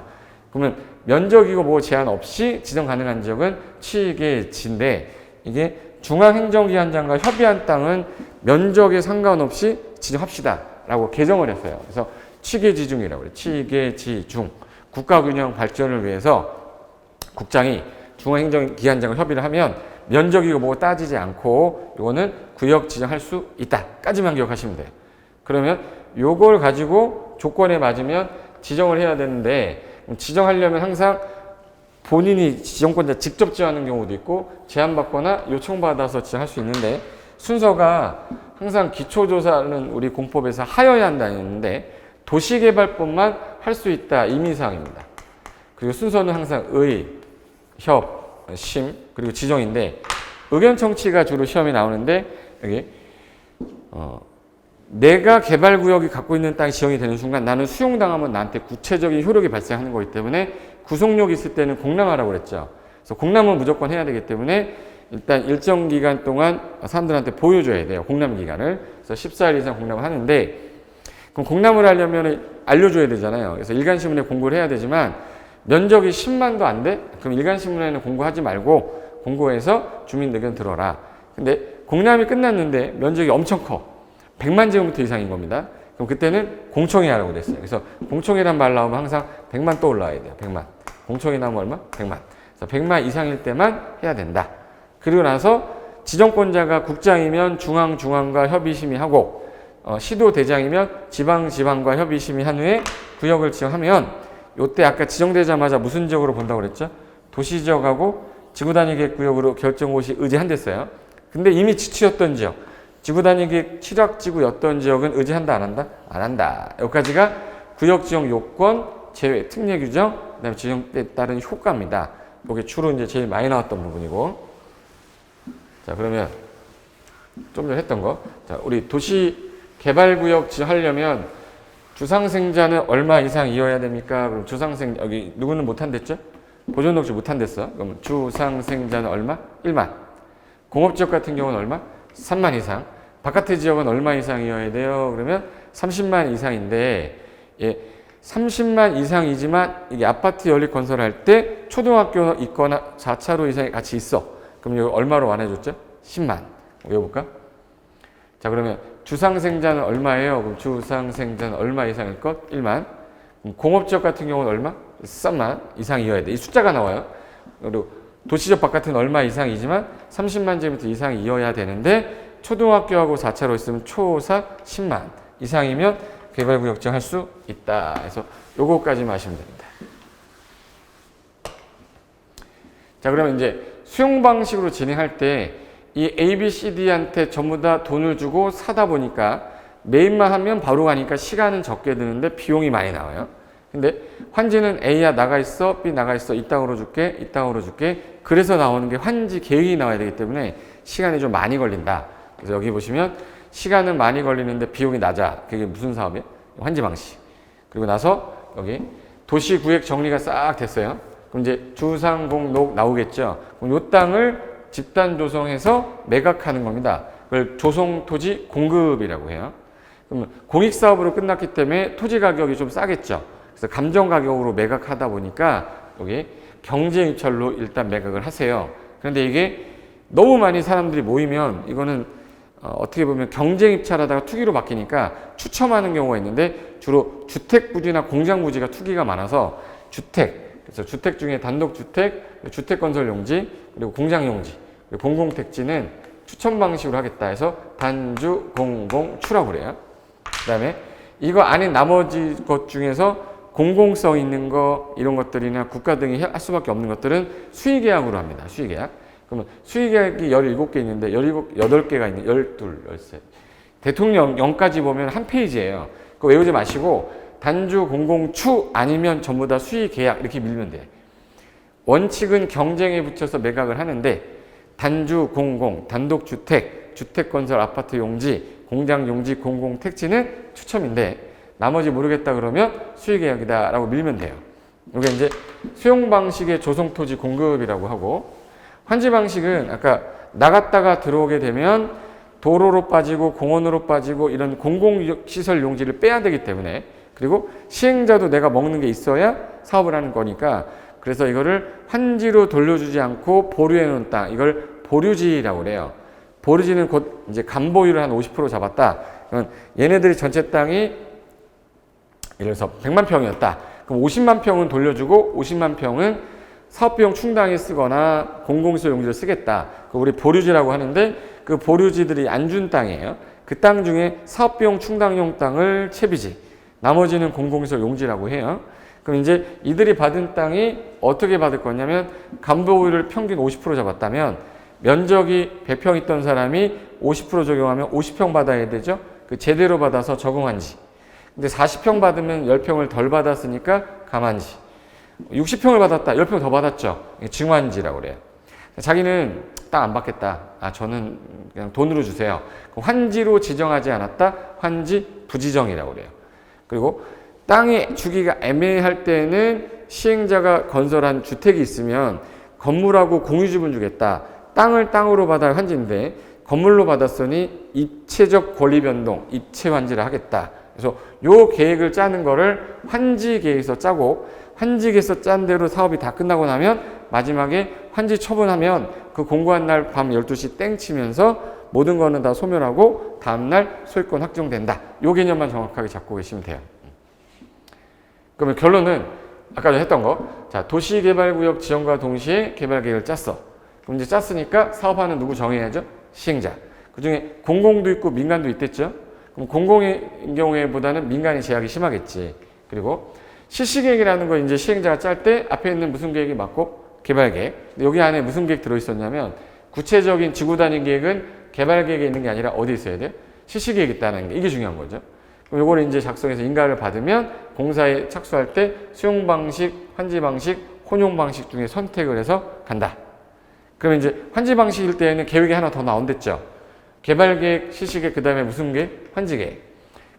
그러면 면적이고 뭐 제한 없이 지정 가능한 지역은 취계지인데 이게 중앙행정기관장과 협의한 땅은 면적에 상관없이 지정합시다 라고 개정을 했어요. 그래서 취계지중이라고 그래요. 취계지중. 국가균형 발전을 위해서 국장이 중앙행정기관장과 협의를 하면 면적이고 뭐고 따지지 않고 이거는 구역 지정할 수 있다까지만 기억하시면 돼요. 그러면 요걸 가지고 조건에 맞으면 지정을 해야 되는데, 지정하려면 항상 본인이 지정권자 직접 지정하는 경우도 있고 제안받거나 요청받아서 지정할 수 있는데, 순서가 항상 기초조사는 우리 공법에서 하여야 한다는데 도시개발법만 할 수 있다 임의사항입니다. 그리고 순서는 항상 의, 협, 심, 그리고 지정인데, 의견 청취가 주로 시험에 나오는데, 여기 내가 개발구역이 갖고 있는 땅이 지정이 되는 순간 나는 수용당하면 나한테 구체적인 효력이 발생하는 거기 때문에 구속력이 있을 때는 공람하라고 그랬죠. 그래서 공람은 무조건 해야 되기 때문에 일단 일정 기간 동안 사람들한테 보여줘야 돼요. 공람 기간을. 그래서 14일 이상 공람을 하는데, 그럼 공람을 하려면 알려줘야 되잖아요. 그래서 일간신문에 공고를 해야 되지만 면적이 10만도 안 돼? 그럼 일간신문에는 공고하지 말고 공고해서 주민 의견 들어라. 근데 공람이 끝났는데 면적이 엄청 커. 100만 제곱미터 이상인 겁니다. 그럼 그때는 공청회 하라고 됐어요. 그래서 공청회란 말 나오면 항상 100만 떠올라야 돼요. 100만. 공청회 나오면 얼마? 100만. 그래서 100만 이상일 때만 해야 된다. 그리고 나서 지정권자가 국장이면 중앙과 협의심의하고, 시도대장이면 지방과 협의심의한 후에 구역을 지정하면, 요때 아까 지정되자마자 무슨 지역으로 본다고 그랬죠? 도시지역하고 지구단위계획구역으로 결정고시 의제한댔어요. 근데 이미 지추였던 지역, 지구단위계획 취락지구였던 지역은 의제한다 안 한다? 안 한다. 여기까지가 구역지정 요건, 제외, 특례규정, 그 다음에 지정에 따른 효과입니다. 이게 주로 이제 제일 많이 나왔던 부분이고. 자, 그러면 좀 전에 했던 거. 자, 우리 도시개발구역 지정하려면 주상생자는 얼마 이상 이어야 됩니까? 그럼 주상생자, 여기 누구는 못한댔죠? 보존독지 못한댔어. 그럼 주상생자는 얼마? 1만. 공업지역 같은 경우는 얼마? 3만 이상. 바깥의 지역은 얼마 이상 이어야 돼요? 그러면 30만 이상인데, 예, 30만 이상이지만 이게 아파트 연립 건설할 때 초등학교 있거나 4차로 이상이 같이 있어. 그럼 이거 얼마로 완해줬죠? 10만. 외워볼까? 자, 그러면 주상생자는 얼마예요? 그럼 주상생자는 얼마 이상일 것? 1만. 공업지역 같은 경우는 얼마? 3만 이상 이어야 돼. 이 숫자가 나와요. 그리고 도시적 바깥은 얼마 이상이지만 30만 제곱미터 이상 이어야 되는데, 초등학교하고 4차로 있으면 초사 10만 이상이면 개발구역 지정할 수 있다. 그래서 요거까지만 하시면 됩니다. 자, 그러면 이제 수용 방식으로 진행할 때 이 A, B, C, D한테 전부 다 돈을 주고 사다 보니까 매입만 하면 바로 가니까 시간은 적게 드는데 비용이 많이 나와요. 근데 환지는 A야 나가 있어, B 나가 있어, 이 땅으로 줄게, 이 땅으로 줄게. 그래서 나오는 게 환지 계획이 나와야 되기 때문에 시간이 좀 많이 걸린다. 그래서 여기 보시면 시간은 많이 걸리는데 비용이 낮아. 그게 무슨 사업이에요? 환지 방식. 그리고 나서 여기 도시구획 정리가 싹 됐어요. 그럼 이제 주상공록 나오겠죠. 그럼 이 땅을 집단 조성해서 매각하는 겁니다. 그걸 조성토지 공급이라고 해요. 그러면 공익사업으로 끝났기 때문에 토지 가격이 좀 싸겠죠. 그래서 감정가격으로 매각하다 보니까 여기 경쟁입찰로 일단 매각을 하세요. 그런데 이게 너무 많이 사람들이 모이면 이거는 어떻게 보면 경쟁입찰하다가 투기로 바뀌니까 추첨하는 경우가 있는데, 주로 주택부지나 공장부지가 투기가 많아서 그래서 주택 중에 단독주택, 주택건설용지, 그리고 공장용지, 그리고 공공택지는 추첨 방식으로 하겠다 해서 단주, 공공, 추라고 그래요. 그 다음에 이거 안에 나머지 것 중에서 공공성 있는 거, 이런 것들이나 국가 등이 할 수밖에 없는 것들은 수의계약으로 합니다. 수의계약. 그러면 수의계약이 17개 있는데 8개가 있는 12, 13. 대통령령까지 보면 한 페이지예요. 그거 외우지 마시고 단주, 공공, 추 아니면 전부 다 수의계약 이렇게 밀면 돼. 원칙은 경쟁에 붙여서 매각을 하는데 단주, 공공, 단독주택, 주택건설, 아파트 용지, 공장 용지, 공공택지는 추첨인데 나머지 모르겠다 그러면 수의계약이다 라고 밀면 돼요. 이게 이제 수용 방식의 조성토지 공급이라고 하고, 환지 방식은 아까 나갔다가 들어오게 되면 도로로 빠지고 공원으로 빠지고 이런 공공시설 용지를 빼야 되기 때문에, 그리고 시행자도 내가 먹는 게 있어야 사업을 하는 거니까, 그래서 이거를 환지로 돌려주지 않고 보류해 놓은 땅, 이걸 보류지라고 그래요. 보류지는 곧 이제 간보유를 한 50% 잡았다. 그러면 얘네들이 전체 땅이 예를 들어서 100만 평이었다. 그럼 50만 평은 돌려주고 50만 평은 사업비용 충당에 쓰거나 공공시설 용지를 쓰겠다. 우리 보류지라고 하는데 그 보류지들이 안 준 땅이에요. 그 땅 중에 사업비용 충당용 땅을 채비지, 나머지는 공공시설 용지라고 해요. 그럼 이제 이들이 받은 땅이 어떻게 받을 거냐면 간보유를 평균 50% 잡았다면 면적이 100평 있던 사람이 50% 적용하면 50평 받아야 되죠. 그 제대로 받아서 적응한지. 근데 40평 받으면 10평을 덜 받았으니까 감한지. 60평을 받았다. 10평 더 받았죠. 증환지라고 그래요. 자기는 땅 안 받겠다. 저는 그냥 돈으로 주세요. 환지로 지정하지 않았다. 환지 부지정이라고 그래요. 그리고 땅이 주기가 애매할 때는 시행자가 건설한 주택이 있으면 건물하고 공유지분 주겠다. 땅을 땅으로 받아야 환지인데 건물로 받았으니 입체적 권리 변동, 입체 환지를 하겠다. 그래서 요 계획을 짜는 거를 환지 계획에서 짜고, 환지 계획에서 짠 대로 사업이 다 끝나고 나면 마지막에 환지 처분하면 그 공고한 날 밤 12시 땡 치면서 모든 거는 다 소멸하고 다음날 소유권 확정된다. 요 개념만 정확하게 잡고 계시면 돼요. 그러면 결론은 아까 전에 했던 거. 자, 도시개발구역 지정과 동시에 개발계획을 짰어. 그럼 이제 짰으니까 사업하는 누구 정해야죠? 시행자. 그 중에 공공도 있고 민간도 있댔죠? 그럼 공공의 경우에보다는 민간이 제약이 심하겠지. 그리고 실시계획이라는 거 이제 시행자가 짤 때 앞에 있는 무슨 계획이 맞고? 개발계획. 여기 안에 무슨 계획 들어있었냐면 구체적인 지구 단위 계획은 개발계획에 있는 게 아니라 어디 있어야 돼요? 실시계획이 있다는 게 이게 중요한 거죠. 그럼 요거를 이제 작성해서 인가를 받으면 공사에 착수할 때 수용 방식, 환지 방식, 혼용 방식 중에 선택을 해서 간다. 그러면 이제 환지 방식일 때에는 계획이 하나 더 나온댔죠. 개발계획, 실시계획, 그 다음에 무슨 계획? 환지계획.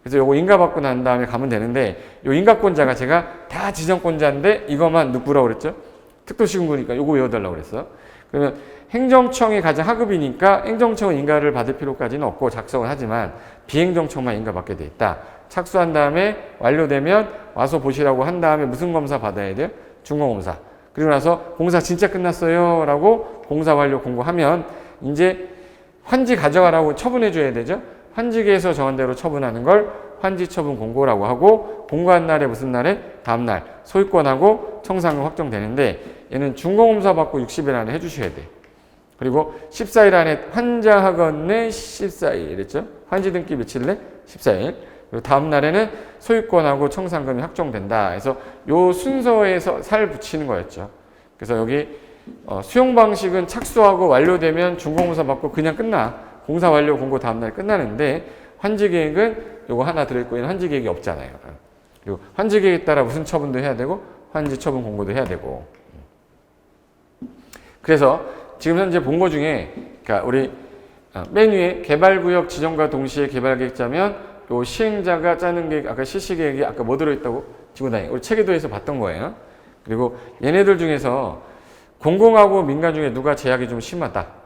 그래서 요거 인가받고 난 다음에 가면 되는데 요 인가권자가 제가 다 지정권자인데 이것만 누구라고 그랬죠? 특도시군구니까 요거 외워달라고 그랬어. 그러면 행정청이 가장 하급이니까 행정청은 인가를 받을 필요까지는 없고 작성을 하지만 비행정청만 인가받게 돼 있다. 착수한 다음에 완료되면 와서 보시라고 한 다음에 무슨 검사 받아야 돼요? 준공검사. 그리고 나서 공사 진짜 끝났어요 라고 공사 완료 공고하면 이제 환지 가져가라고 처분해 줘야 되죠. 환지계에서 정한 대로 처분하는 걸 환지 처분 공고라고 하고 공고한 날에 무슨 날에? 다음 날 소유권하고 청산금 확정되는데 얘는 준공검사 받고 60일 안에 해주셔야 돼. 그리고 14일 안에 환자하건네 14일 이랬죠. 환지 등기 며칠 내? 14일. 그리고 다음 날에는 소유권하고 청산금이 확정된다. 그래서 요 순서에서 살 붙이는 거였죠. 그래서 여기 수용 방식은 착수하고 완료되면 준공검사 받고 그냥 끝나. 공사 완료 공고 다음 날 끝나는데 환지 계획은 요거 하나 들어있고 얘는 환지 계획이 없잖아요. 그리고 환지 계획에 따라 무슨 처분도 해야 되고 환지 처분 공고도 해야 되고. 그래서 지금 현재 본 거 중에 그러니까 우리 맨 위에 개발구역 지정과 동시에 개발계획 짜면 요 시행자가 짜는 계획, 아까 실시계획이 아까 뭐 들어있다고? 지구단위. 우리 체계도에서 봤던 거예요. 그리고 얘네들 중에서 공공하고 민간 중에 누가 제약이 좀 심하다.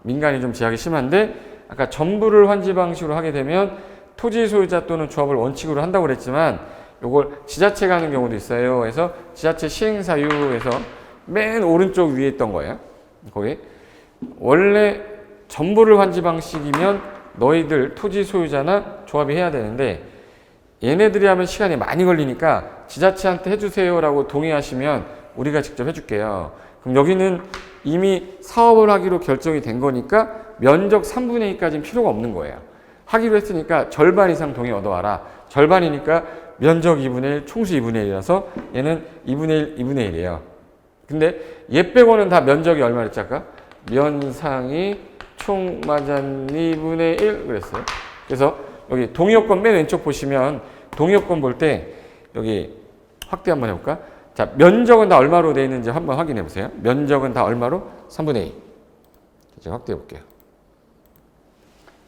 민간이 좀 제약이 심한데 아까 전부를 환지 방식으로 하게 되면 토지 소유자 또는 조합을 원칙으로 한다고 그랬지만 요걸 지자체가 하는 경우도 있어요. 그래서 지자체 시행사유에서 맨 오른쪽 위에 있던 거예요. 거기 원래 전부를 환지 방식이면 너희들 토지 소유자나 조합이 해야 되는데 얘네들이 하면 시간이 많이 걸리니까 지자체한테 해주세요라고 동의하시면 우리가 직접 해줄게요. 그럼 여기는 이미 사업을 하기로 결정이 된 거니까 면적 3분의 2까지는 필요가 없는 거예요. 하기로 했으니까 절반 이상 동의 얻어와라. 절반이니까 면적 2분의 1, 총수 2분의 1이라서 얘는 2분의 1, 2분의 1이에요. 근데 얘 빼고는 다 면적이 얼마랬지 아까? 면상이 총 맞은 2분의 1 그랬어요. 그래서 여기 동의요건 맨 왼쪽 보시면 동의요건 볼 때 여기 확대 한번 해볼까? 자, 면적은 다 얼마로 되어 있는지 한번 확인해 보세요. 면적은 다 얼마로? 3분의 2. 제가 확대해 볼게요.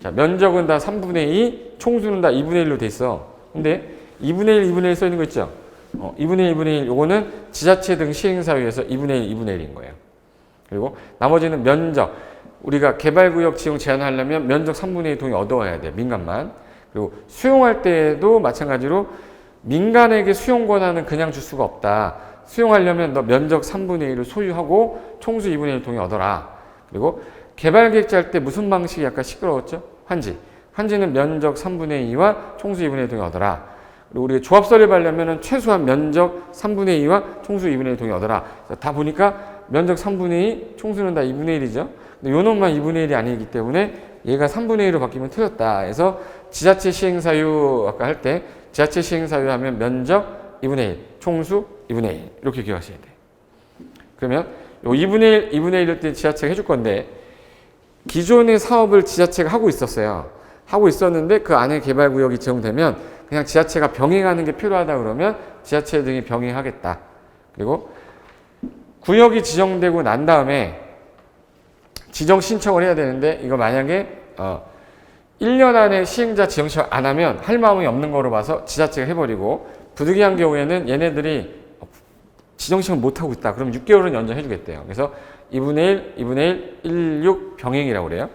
자, 면적은 다 3분의 2, 총수는 다 2분의 1로 돼 있어. 근데 2분의 1, 2분의 1 써 있는 거 있죠? 2분의 1, 2분의 1, 요거는 지자체 등 시행사유에서 2분의 1, 2분의 1인 거예요. 그리고 나머지는 면적. 우리가 개발구역 지용 제한하려면 면적 3분의 2 동의 얻어와야 돼. 민간만. 그리고 수용할 때에도 마찬가지로 민간에게 수용 권한은 그냥 줄 수가 없다. 수용하려면 너 면적 3분의 1을 소유하고 총수 2분의 1 동의 얻어라. 그리고 개발계획 짤 때 무슨 방식이 약간 시끄러웠죠? 환지. 환지는 면적 3분의 2와 총수 2분의 1 동의 얻어라. 그리고 우리가 조합설을 하려면 최소한 면적 3분의 2와 총수 2분의 1 동의 얻어라. 다 보니까 면적 3분의 2, 총수는 다 2분의 1이죠. 근데 요 놈만 2분의 1이 아니기 때문에 얘가 3분의 1로 바뀌면 틀렸다. 그래서 지자체 시행사유 아까 할 때 지자체 시행사유 하면 면적 2분의 1, 총수 2분의 1 이렇게 기억하셔야 돼요. 그러면 요 2분의 1, 2분의 1일 때 지자체가 해줄 건데 기존의 사업을 지자체가 하고 있었어요. 하고 있었는데 그 안에 개발구역이 지정되면 그냥 지자체가 병행하는 게 필요하다 그러면 지자체 등이 병행하겠다. 그리고 구역이 지정되고 난 다음에 지정 신청을 해야 되는데 이거 만약에 1년 안에 시행자 지정 신청 안 하면 할 마음이 없는 거로 봐서 지자체가 해버리고 부득이한 경우에는 얘네들이 지정 신청 못 하고 있다. 그럼 6개월은 연장해 주겠대요. 그래서 2분의 1, 2분의 1, 16 병행이라고 그래요.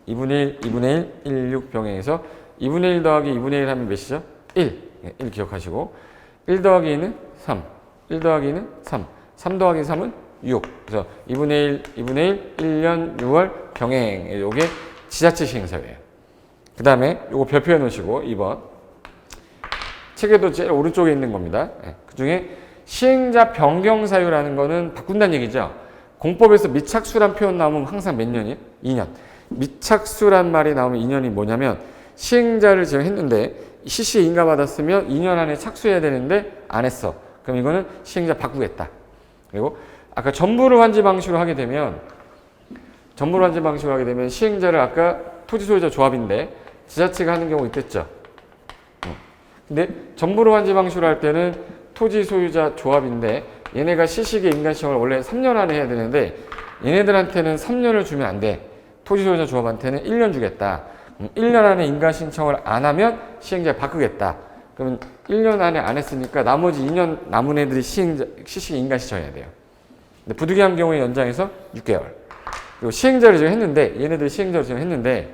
2분의 1, 2분의 1, 16 병행해서 2분의 1 더하기 2분의 1 하면 몇이죠? 1. 1 기억하시고 1 더하기 2는 3. 1 더하기 2는 3. 3 더하기 3은 6. 그래서 2분의 1, 2분의 1, 1년 6월 병행. 요게 지자체 시행사유예요. 그 다음에 요거 별표해 놓으시고 2번. 책에도 제일 오른쪽에 있는 겁니다. 그 중에 시행자 변경 사유라는 거는 바꾼다는 얘기죠. 공법에서 미착수란 표현 나오면 항상 몇 년이에요? 2년. 미착수란 말이 나오면 2년이 뭐냐면 시행자를 지금 했는데 CC에 인가받았으면 2년 안에 착수해야 되는데 안 했어. 그럼 이거는 시행자 바꾸겠다. 그리고 아까 전부를 환지 방식으로 하게 되면 시행자를 아까 토지소유자 조합인데 지자체가 하는 경우 있겠죠. 근데 전부를 환지 방식으로 할 때는 토지소유자 조합인데 얘네가 시식의 인가시청을 원래 3년 안에 해야 되는데 얘네들한테는 3년을 주면 안 돼. 토지소유자 조합한테는 1년 주겠다. 1년 안에 인가신청을 안 하면 시행자 바꾸겠다. 그러면 1년 안에 안 했으니까 나머지 2년 남은 애들이 시식 인가신청해야 돼요. 근데 부득이한 경우에 연장해서 6개월. 그리고 시행자를 지금 했는데 얘네들이 시행자를 지금 했는데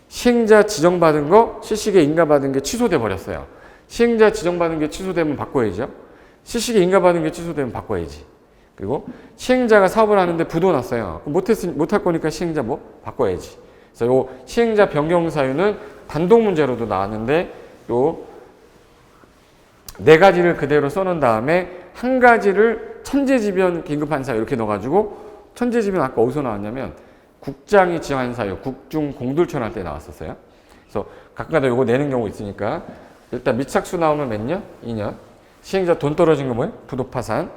시행자 지정받은 거 시식에 인가받은 게 취소돼 버렸어요. 시행자 지정받은 게 취소되면 바꿔야죠. 시식에 인가받은 게 취소되면 바꿔야지. 그리고 시행자가 사업을 하는데 부도 났어요. 못할 거니까 시행자 뭐 바꿔야지. 그래서 요 시행자 변경 사유는 단독 문제로도 나왔는데 요 네 가지를 그대로 써놓은 다음에 한 가지를 천재지변 긴급한 사유 이렇게 넣어가지고 천재지변 아까 어디서 나왔냐면 국장이 지정한 사유 국중공들촌 할 때 나왔었어요. 그래서 가끔가다 요거 내는 경우 있으니까 일단 미착수 나오면 몇 년? 2년. 시행자 돈 떨어진 거 뭐예요? 부도 파산.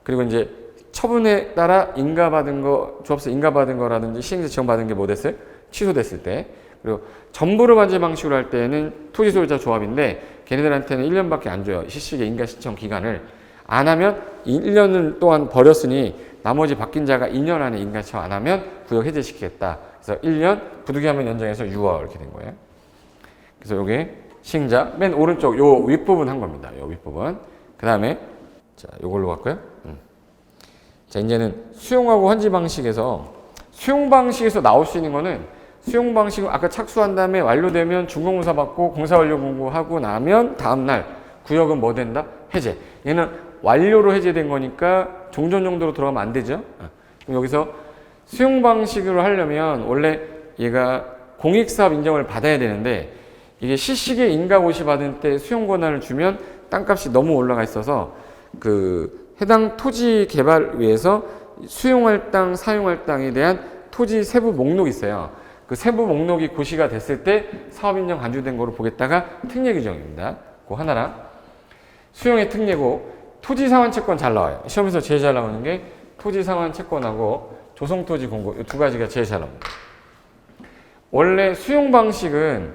그리고 이제 처분에 따라 인가받은 거, 조합서 인가받은 거라든지 시행자 지정받은 게 뭐 됐어요? 취소됐을 때. 그리고 전부를 환지 방식으로 할 때는 토지소유자 조합인데 걔네들한테는 1년밖에 안 줘요. 시식의 인가 신청 기간을. 안 하면 1년 동안 버렸으니 나머지 바뀐 자가 2년 안에 인가 신청 안 하면 구역 해제시키겠다. 그래서 1년 부득이하면 연장해서 6월 이렇게 된 거예요. 그래서 요게 시행자 맨 오른쪽 요 윗부분 한 겁니다. 요 윗부분. 그 다음에 자 요걸로 갈까요? 자 이제는 수용하고 환지 방식에서 수용 방식에서 나올 수 있는 거는 수용 방식은 아까 착수한 다음에 완료되면 준공무사 받고 공사 완료 공고하고 나면 다음날 구역은 뭐 된다? 해제. 얘는 완료로 해제된 거니까 종전 정도로 들어가면 안 되죠. 그럼 여기서 수용 방식으로 하려면 원래 얘가 공익사업 인정을 받아야 되는데 이게 시식의 인가고시 받을 때 수용 권한을 주면 땅값이 너무 올라가 있어서 그 해당 토지 개발 위해서 수용할 땅, 사용할 땅에 대한 토지 세부 목록이 있어요. 그 세부 목록이 고시가 됐을 때 사업 인정 간주된 거로 보겠다가 특례 규정입니다. 그 하나랑 수용의 특례고 토지 상환 채권 잘 나와요. 시험에서 제일 잘 나오는 게 토지 상환 채권하고 조성토지 공고 이 두 가지가 제일 잘 나옵니다. 원래 수용 방식은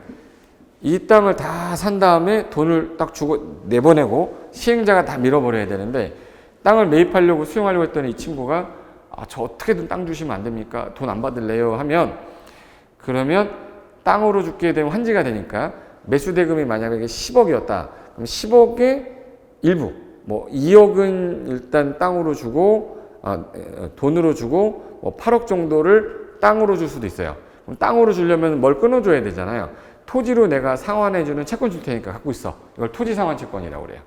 이 땅을 다 산 다음에 돈을 딱 주고 내보내고 시행자가 다 밀어버려야 되는데 땅을 매입하려고 수용하려고 했더니 이 친구가 저 어떻게든 땅 주시면 안 됩니까? 돈 안 받을래요? 하면 그러면 땅으로 줄게 되면 환지가 되니까 매수 대금이 만약에 10억이었다. 그럼 10억의 일부 뭐 2억은 일단 땅으로 주고 돈으로 주고 뭐 8억 정도를 땅으로 줄 수도 있어요. 그럼 땅으로 주려면 뭘 끊어줘야 되잖아요. 토지로 내가 상환해주는 채권 줄 테니까 갖고 있어. 이걸 토지 상환 채권이라고 그래요.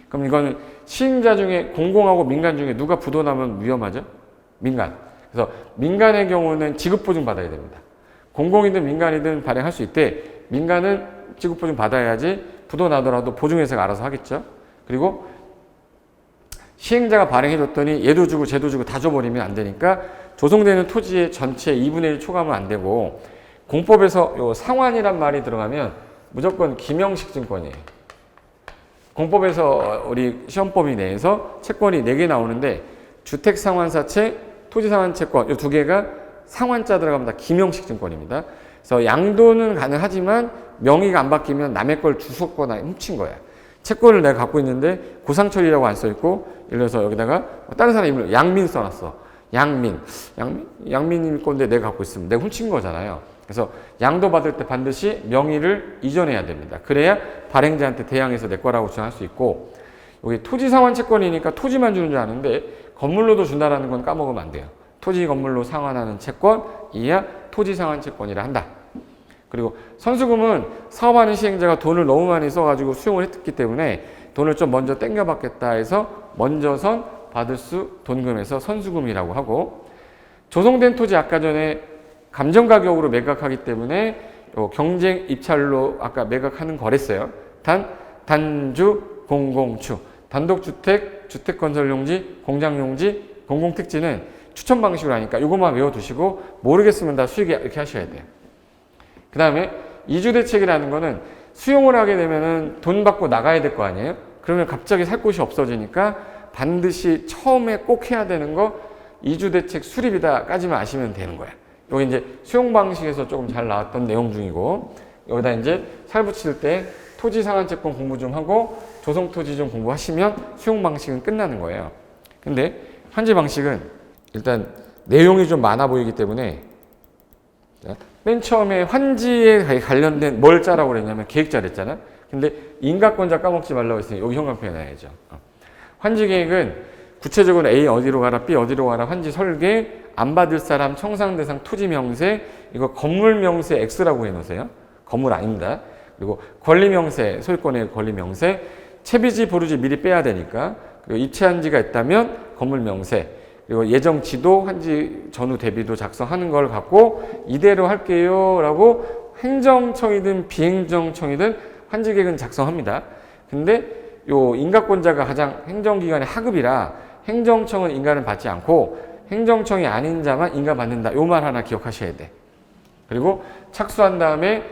그럼 이거는 시행자 중에 공공하고 민간 중에 누가 부도 나면 위험하죠? 민간. 그래서 민간의 경우는 지급보증 받아야 됩니다. 공공이든 민간이든 발행할 수 있대. 민간은 지급보증 받아야지 부도 나더라도 보증회사가 알아서 하겠죠. 그리고 시행자가 발행해줬더니 얘도 주고 쟤도 주고 다 줘버리면 안 되니까 조성되는 토지의 전체 2분의 1 초과하면 안 되고, 공법에서 요 상환이란 말이 들어가면 무조건 김영식 증권이에요. 공법에서 우리 시험법이 내에서 채권이 4개 나오는데 주택상환사채, 토지상환채권 이 2개가 상환자 들어가면 다 김영식 증권입니다. 그래서 양도는 가능하지만 명의가 안 바뀌면 남의 걸 주웠거나 훔친 거야. 채권을 내가 갖고 있는데 고상철이라고 안 써있고, 예를 들어서 여기다가 다른 사람 이름을 양민 써놨어. 양민님 건데 내가 갖고 있으면 내가 훔친 거잖아요. 그래서 양도 받을 때 반드시 명의를 이전해야 됩니다. 그래야 발행자한테 대항해서 내 거라고 주장할 수 있고, 여기 토지상환 채권이니까 토지만 주는 줄 아는데 건물로도 준다라는 건 까먹으면 안 돼요. 토지 건물로 상환하는 채권 이야 토지상환 채권이라 한다. 그리고 선수금은 사업하는 시행자가 돈을 너무 많이 써가지고 수용을 했기 때문에 돈을 좀 먼저 땡겨받겠다 해서 먼저선 받을 수 돈금에서 선수금이라고 하고, 조성된 토지 아까 전에 감정가격으로 매각하기 때문에 경쟁 입찰로 아까 매각하는 거랬어요. 단주, 공공추, 단독주택, 주택건설용지, 공장용지, 공공택지는 추천 방식으로 하니까 이것만 외워두시고 모르겠으면 다 수익이 이렇게 하셔야 돼요. 그 다음에 이주대책이라는 거는 수용을 하게 되면은 돈 받고 나가야 될 거 아니에요? 그러면 갑자기 살 곳이 없어지니까 반드시 처음에 꼭 해야 되는 거 이주대책 수립이다까지만 아시면 되는 거야. 여기 이제 수용 방식에서 조금 잘 나왔던 내용 중이고, 여기다 이제 살 붙일 때 토지 상환채권 공부 좀 하고 조성 토지 좀 공부하시면 수용 방식은 끝나는 거예요. 근데 환지 방식은 일단 내용이 좀 많아 보이기 때문에 맨 처음에 환지에 관련된 뭘 짜라고 그랬냐면 계획자 그랬잖아. 근데 인가권자 까먹지 말라고 했으니 여기 형광펜 해놔야죠. 환지 계획은 구체적으로 A 어디로 가라, B 어디로 가라, 환지 설계, 안 받을 사람, 청산 대상, 토지 명세, 이거 건물 명세 X라고 해놓으세요. 건물 아닙니다. 그리고 권리 명세, 소유권의 권리 명세, 채비지, 보루지 미리 빼야 되니까, 그리고 입체 한지가 있다면 건물 명세, 그리고 예정 지도, 환지 전후 대비도 작성하는 걸 갖고 이대로 할게요 라고 행정청이든 비행정청이든 환지 계획은 작성합니다. 근데 요 인가권자가 가장 행정기관의 하급이라 행정청은 인가를 받지 않고 행정청이 아닌 자만 인가 받는다. 요 말 하나 기억하셔야 돼. 그리고 착수한 다음에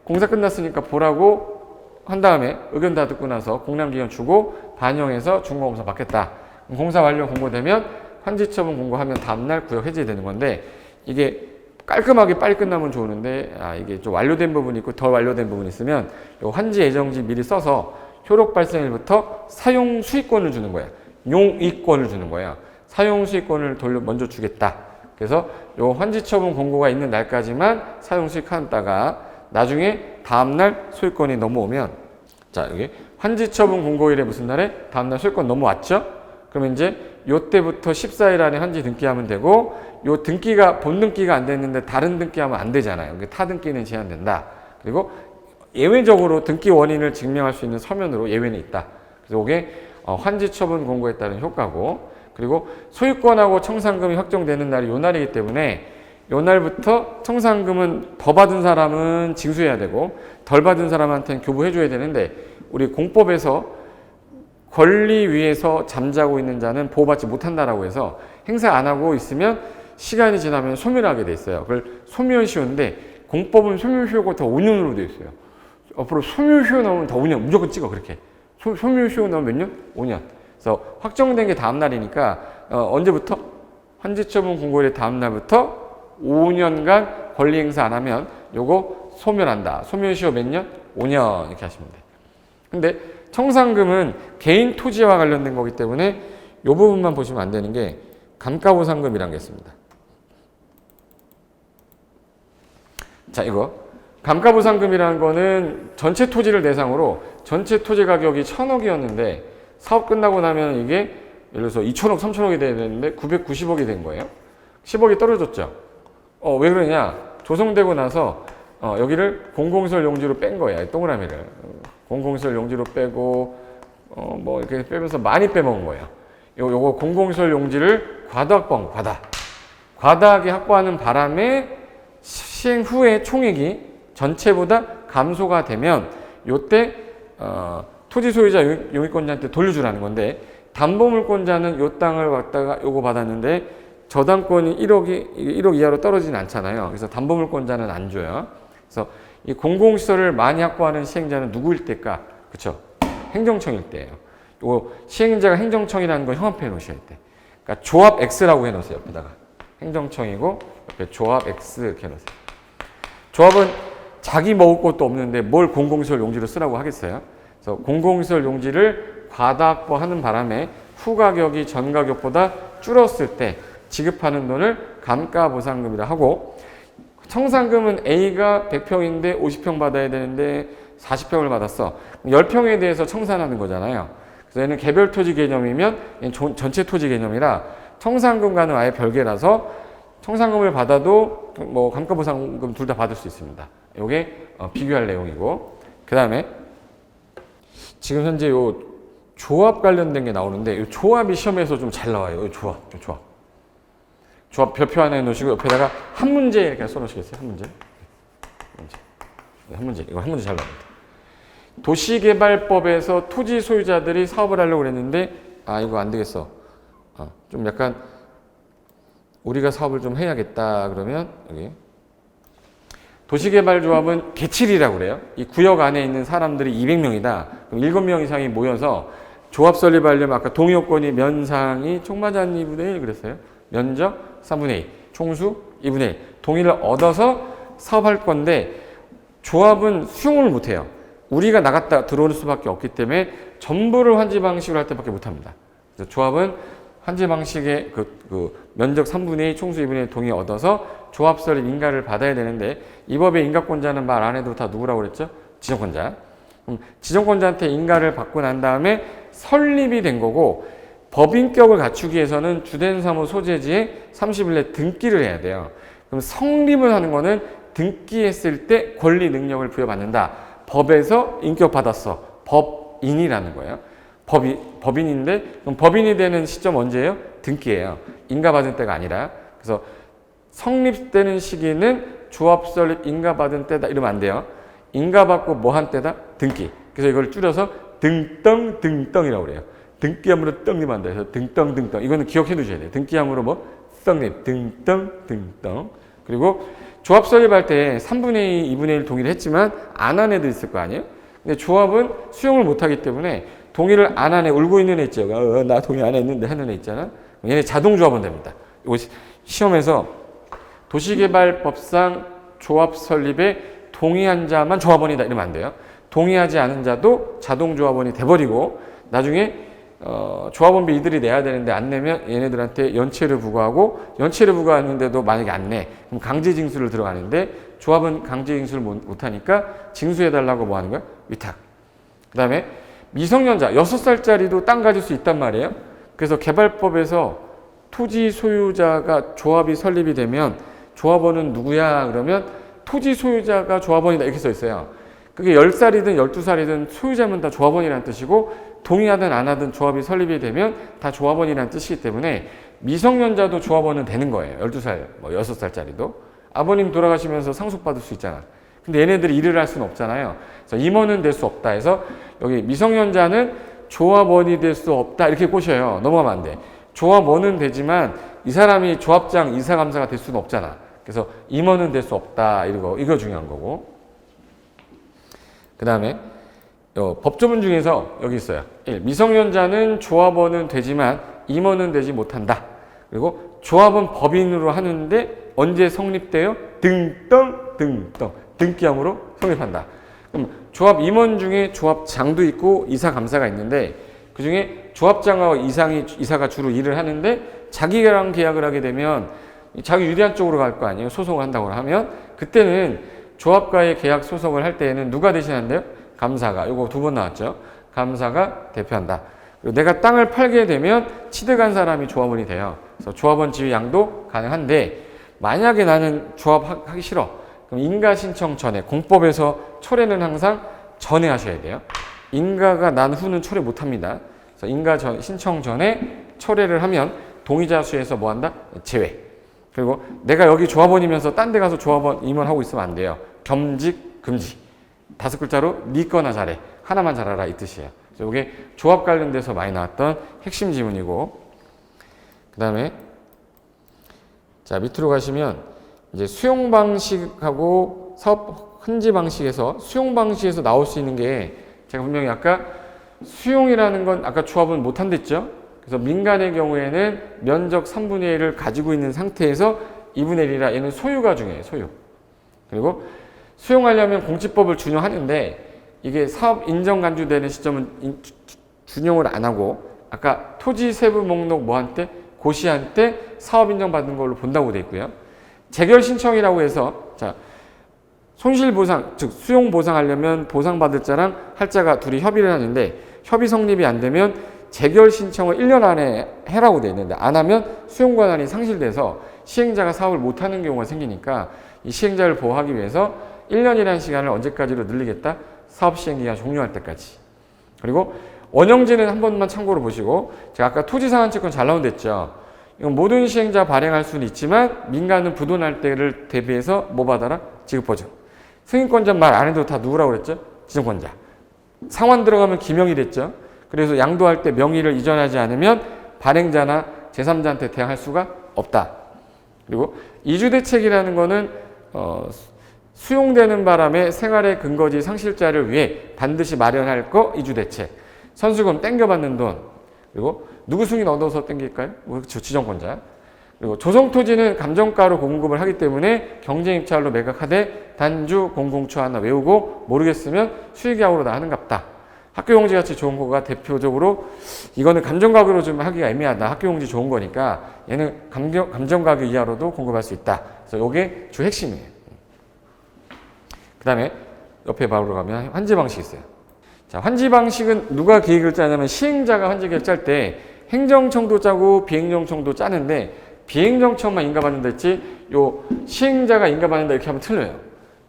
공사 끝났으니까 보라고 한 다음에 의견 다 듣고 나서 공람기간 주고 반영해서 중공검사 받겠다. 공사 완료 공고되면 환지처분 공고하면 다음날 구역 해제되는 건데, 이게 깔끔하게 빨리 끝나면 좋은데 이게 좀 완료된 부분이 있고 더 완료된 부분이 있으면 요 환지 예정지 미리 써서 효력 발생일부터 사용 수익권을 주는 거야. 용익권을 주는 거야. 사용 수익권을 먼저 주겠다. 그래서 요 환지처분 공고가 있는 날까지만 사용 수익한다가 나중에 다음날 소유권이 넘어오면, 자 여기 환지처분 공고일에 무슨 날에 다음날 소유권 넘어왔죠? 그러면 이제 요때부터 14일 안에 환지 등기하면 되고, 요 등기가 본 등기가 안 됐는데 다른 등기하면 안 되잖아요. 타 등기는 제한된다. 그리고 예외적으로 등기 원인을 증명할 수 있는 서면으로 예외는 있다. 그래서 이게 환지처분 공고에 따른 효과고, 그리고 소유권하고 청산금이 확정되는 날이 요 날이기 때문에 요 날부터 청산금은 더 받은 사람은 징수해야 되고 덜 받은 사람한테는 교부해줘야 되는데, 우리 공법에서 권리 위에서 잠자고 있는 자는 보호받지 못한다라고 해서 행사 안 하고 있으면 시간이 지나면 소멸하게 돼 있어요. 그걸 소멸시효인데 공법은 소멸시효가 더 5년으로 되어 있어요. 앞으로 소멸시효 나오면 더 5년 무조건 찍어. 그렇게 소멸시효 나오면 몇 년? 5년. 그래서 확정된 게 다음 날이니까 언제부터? 환지처분 공고일의 다음 날부터 5년간 권리 행사 안 하면 요거 소멸한다. 소멸시효 몇 년? 5년 이렇게 하시면 돼요. 근데 청산금은 개인 토지와 관련된 거기 때문에 이 부분만 보시면 안 되는 게 감가보상금이라는 게 있습니다. 자, 이거 감가보상금이라는 거는 전체 토지를 대상으로 전체 토지 가격이 1,000억이었는데 사업 끝나고 나면 이게 예를 들어서 2,000억, 3,000억이 돼야 되는데 990억이 된 거예요. 10억이 떨어졌죠. 왜 그러냐? 조성되고 나서 여기를 공공시설 용지로 뺀 거야. 동그라미를. 공공시설 용지로 빼고 뭐 이렇게 빼면서 많이 빼먹은 거예요. 요거 공공시설 용지를 과다 확보한 거, 과다. 과다하게 확보하는 바람에 시행 후에 총액이 전체보다 감소가 되면 요때 토지 소유자 용익권자한테 돌려주라는 건데, 담보물권자는 요 땅을 갖다가 요거 받았는데 저당권이 1억 이하로 떨어지진 않잖아요. 그래서 담보물권자는 안 줘요. 그래서 이 공공시설을 많이 확보하는 시행자는 누구일 때일까? 그렇죠? 행정청일 때예요. 요 시행자가 행정청이라는 거 형합해 놓으셔야 돼. 그러니까 조합 X라고 해놓으세요. 옆에다가 행정청이고 옆에 조합 X 이렇게 해놓으세요. 조합은 자기 먹을 것도 없는데 뭘 공공시설 용지로 쓰라고 하겠어요? 그래서 공공시설 용지를 과다 확보하는 바람에 후가격이 전가격보다 줄었을 때 지급하는 돈을 감가보상금이라 하고, 청산금은 A가 100평인데 50평 받아야 되는데 40평을 받았어. 10평에 대해서 청산하는 거잖아요. 그래서 얘는 개별 토지 개념이면 얘는 전체 토지 개념이라 청산금과는 아예 별개라서 청산금을 받아도 뭐 감가보상금 둘 다 받을 수 있습니다. 이게 비교할 내용이고, 그 다음에 지금 현재 요 조합 관련된 게 나오는데, 요 조합이 시험에서 좀 잘 나와요. 요 조합 별표 하나 해놓으시고 옆에다가 한 문제 이렇게 써놓으시겠어요? 한 문제. 한 문제. 이거 한 문제 잘 나옵니다. 도시개발법에서 토지 소유자들이 사업을 하려고 그랬는데, 이거 안 되겠어. 좀 약간 우리가 사업을 좀 해야겠다 그러면 여기 도시개발조합은 개칠이라고 그래요. 이 구역 안에 있는 사람들이 200명이다. 그럼 7명 이상이 모여서 조합 설립하려면 아까 동의요건이 면상이 총마자 2분의 1 그랬어요. 면적 3분의 2, 총수 2분의 1. 동의를 얻어서 사업할 건데 조합은 수용을 못해요. 우리가 나갔다 들어올 수밖에 없기 때문에 전부를 환지 방식으로 할 때밖에 못합니다. 그래서 조합은 환지 방식의 그 면적 3분의 2, 총수 2분의 1 동의 얻어서 조합 설립 인가를 받아야 되는데, 이 법의 인가권자는 말 안 해도 다 누구라고 그랬죠? 지정권자. 지정권자한테 인가를 받고 난 다음에 설립이 된 거고, 법인격을 갖추기 위해서는 주된 사무 소재지에 30일 내 등기를 해야 돼요. 그럼 성립을 하는 거는 등기했을 때 권리 능력을 부여받는다. 법에서 인격 받았어. 법인이라는 거예요. 법인인데, 그럼 법인이 되는 시점 언제예요? 등기예요. 인가받은 때가 아니라. 그래서 성립되는 시기는 조합 설립 인가받은 때다 이러면 안 돼요. 인가받고 뭐 한 때다? 등기. 그래서 이걸 줄여서 등덩이라고 그래요. 등기함으로 떡립 한다 해서 등덩. 이거는 기억해 두셔야 돼요. 등기함으로 뭐? 떡립. 등덩. 그리고 조합 설립할 때 3분의 2, 2분의 1 동의를 했지만 안 한 애도 있을 거 아니에요? 근데 조합은 수용을 못 하기 때문에 동의를 안 한 애, 울고 있는 애 있죠. 나 동의 안 했는데 하는 애 있잖아. 얘네 자동조합은 됩니다. 이거 시험에서 도시개발법상 조합 설립에 동의한 자만 조합원이다 이러면 안 돼요. 동의하지 않은 자도 자동조합원이 돼버리고, 나중에 조합원비 이들이 내야 되는데 안 내면 얘네들한테 연체를 부과하고, 연체를 부과하는데도 만약에 안 내, 그럼 강제징수를 들어가는데, 조합은 강제징수를 못하니까 징수해달라고 뭐 하는 거야? 위탁. 그 다음에 미성년자 6살짜리도 땅 가질 수 있단 말이에요. 그래서 개발법에서 토지 소유자가 조합이 설립이 되면 조합원은 누구야? 그러면 토지 소유자가 조합원이다 이렇게 써 있어요. 그게 10살이든 12살이든 소유자면 다 조합원이라는 뜻이고, 동의하든 안 하든 조합이 설립이 되면 다 조합원이라는 뜻이기 때문에 미성년자도 조합원은 되는 거예요. 12살, 뭐 6살짜리도. 아버님 돌아가시면서 상속받을 수 있잖아. 근데 얘네들이 일을 할 수는 없잖아요. 그래서 임원은 될 수 없다 해서 여기 미성년자는 조합원이 될 수 없다 이렇게 꼬셔요. 넘어가면 안 돼. 조합원은 되지만 이 사람이 조합장, 이사감사가 될 수는 없잖아. 그래서 임원은 될 수 없다. 이거 중요한 거고. 그 다음에 법조문 중에서 여기 있어요. 1. 미성년자는 조합원은 되지만 임원은 되지 못한다. 그리고 조합은 법인으로 하는데 언제 성립돼요? 등기함으로 성립한다. 그럼 조합 임원 중에 조합장도 있고 이사감사가 있는데, 그 중에 조합장하고 이사가 주로 일을 하는데, 자기랑 계약을 하게 되면 자기 유리한 쪽으로 갈 거 아니에요. 소송을 한다고 하면 그때는 조합과의 계약 소송을 할 때에는 누가 대신한대요? 감사가. 요거 2번 나왔죠. 감사가 대표한다. 그리고 내가 땅을 팔게 되면 취득한 사람이 조합원이 돼요. 그래서 조합원 지위 양도 가능한데, 만약에 나는 조합하기 싫어. 그럼 인가 신청 전에, 공법에서 철회는 항상 전에 하셔야 돼요. 인가가 난 후는 철회 못 합니다. 그래서 신청 전에 철회를 하면 동의자 수에서 뭐 한다? 제외. 그리고 내가 여기 조합원이면서 딴 데 가서 조합원 임원하고 있으면 안 돼요. 겸직, 금지. 5글자로 네 거나 잘해. 하나만 잘하라 이 뜻이에요. 그래서 이게 조합 관련돼서 많이 나왔던 핵심 지문이고, 그 다음에 자 밑으로 가시면 이제 수용 방식하고 사업 흔지 방식에서 수용 방식에서 나올 수 있는 게 제가 분명히 아까 수용이라는 건 아까 조합은 못 한댔죠. 그래서 민간의 경우에는 면적 3분의 1을 가지고 있는 상태에서 2분의 1이라 얘는 소유가 중요해요. 소유. 그리고 수용하려면 공지법을 준용하는데 이게 사업 인정 간주되는 시점은 준용을 안 하고 아까 토지 세부 목록 뭐한테 고시한테 사업 인정 받는 걸로 본다고 돼 있고요. 재결 신청이라고 해서 자 손실 보상 즉 수용 보상하려면 보상받을 자랑 할 자가 둘이 협의를 하는데 협의 성립이 안 되면 재결 신청을 1년 안에 해라고 돼 있는데 안 하면 수용 권한이 상실돼서 시행자가 사업을 못 하는 경우가 생기니까 이 시행자를 보호하기 위해서 1년이라는 시간을 언제까지로 늘리겠다? 사업 시행 기간 종료할 때까지. 그리고 원형지는 한 번만 참고로 보시고 제가 아까 토지 상한채권 잘 나온댔죠. 이건 모든 시행자 발행할 수는 있지만 민간은 부도날 때를 대비해서 뭐 받아라? 지급보증. 승인권자 말 안 해도 다 누구라고 그랬죠? 지정권자. 상환 들어가면 기명이 됐죠. 그래서 양도할 때 명의를 이전하지 않으면 발행자나 제3자한테 대항할 수가 없다. 그리고 이주대책이라는 거는 수용되는 바람에 생활의 근거지 상실자를 위해 반드시 마련할 거 이주대책. 선수금 땡겨받는 돈. 그리고 누구 승인 얻어서 땡길까요? 그렇죠. 지정권자. 그리고 조성토지는 감정가로 공급을 하기 때문에 경쟁입찰로 매각하되 단주 공공초 하나 외우고 모르겠으면 수익약으로 다 하는갑다. 학교용지 같이 좋은 거가 대표적으로 이거는 감정가격으로 좀 하기가 애매하다. 학교용지 좋은 거니까 얘는 감정가격 이하로도 공급할 수 있다. 그래서 이게 주 핵심이에요. 그 다음에 옆에 바로 가면 환지 방식 있어요. 자, 환지 방식은 누가 계획을 짜냐면 시행자가 환지 계획 짤 때 행정청도 짜고 비행정청도 짜는데 비행정청만 인가받는다 했지 요 시행자가 인가받는다 이렇게 하면 틀려요.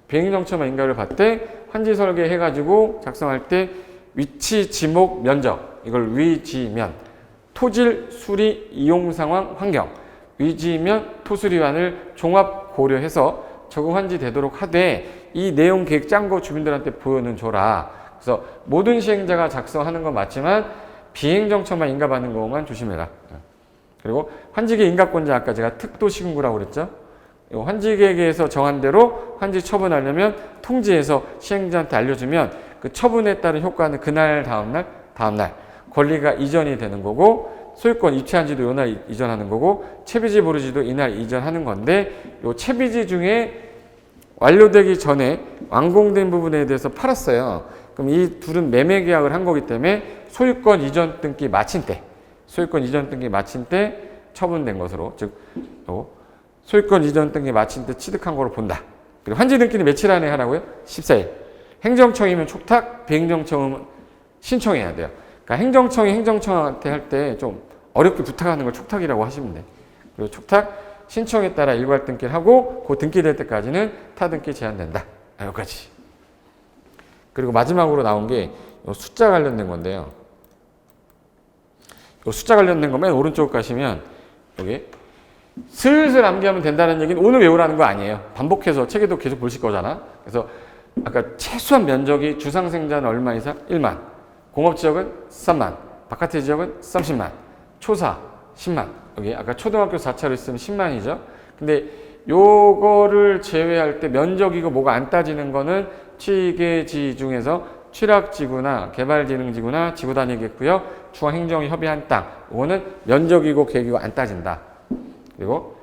비행정청만 인가를 받되 환지 설계 해가지고 작성할 때 위치, 지목, 면적 이걸 위지면 토질, 수리, 이용 상황, 환경 위지면 토수리환을 종합 고려해서 적응 환지 되도록 하되 이 내용 계획 짠 거 주민들한테 보여는 줘라. 그래서 모든 시행자가 작성하는 건 맞지만 비행정청만 인가받는 것만 조심해라. 그리고 환지계획 인가권자 아까 제가 특도시군구라고 그랬죠. 환지계획에서 정한 대로 환지 처분하려면 통지해서 시행자한테 알려주면 그 처분에 따른 효과는 그날 다음날 권리가 이전이 되는 거고 소유권 입찰한지도 요날 이전하는 거고 채비지 보르지도 이날 이전하는 건데 요 채비지 중에 완료되기 전에 완공된 부분에 대해서 팔았어요. 그럼 이 둘은 매매 계약을 한 거기 때문에 소유권 이전 등기 마친 때 처분된 것으로 즉 소유권 이전 등기 마친 때 취득한 거로 본다. 그리고 환지 등기는 며칠 안에 하라고요? 14일. 행정청이면 촉탁, 비행정청은 신청해야 돼요. 그러니까 행정청이 행정청한테 할 때 좀 어렵게 부탁하는 걸 촉탁이라고 하시면 돼요. 그리고 촉탁, 신청에 따라 일괄 등기를 하고 그 등기될 때까지는 타등기 제한된다. 여기까지. 그리고 마지막으로 나온 게 숫자 관련된 건데요. 숫자 관련된 거 맨 오른쪽 가시면 여기 슬슬 암기하면 된다는 얘기는 오늘 외우라는 거 아니에요. 반복해서 책에도 계속 보실 거잖아. 그래서 아까 최소한 면적이 주상생자는 얼마 이상? 1만. 공업지역은 3만. 바깥의 지역은 30만. 초사 10만. 여기 아까 초등학교 4차로 있으면 10만이죠. 근데 요거를 제외할 때 면적이고 뭐가 안 따지는 거는 취계지 중에서 취락지구나 개발진흥지구나 지구단위겠고요. 중앙행정이 협의한 땅. 이거는 면적이고 계획이고 안 따진다. 그리고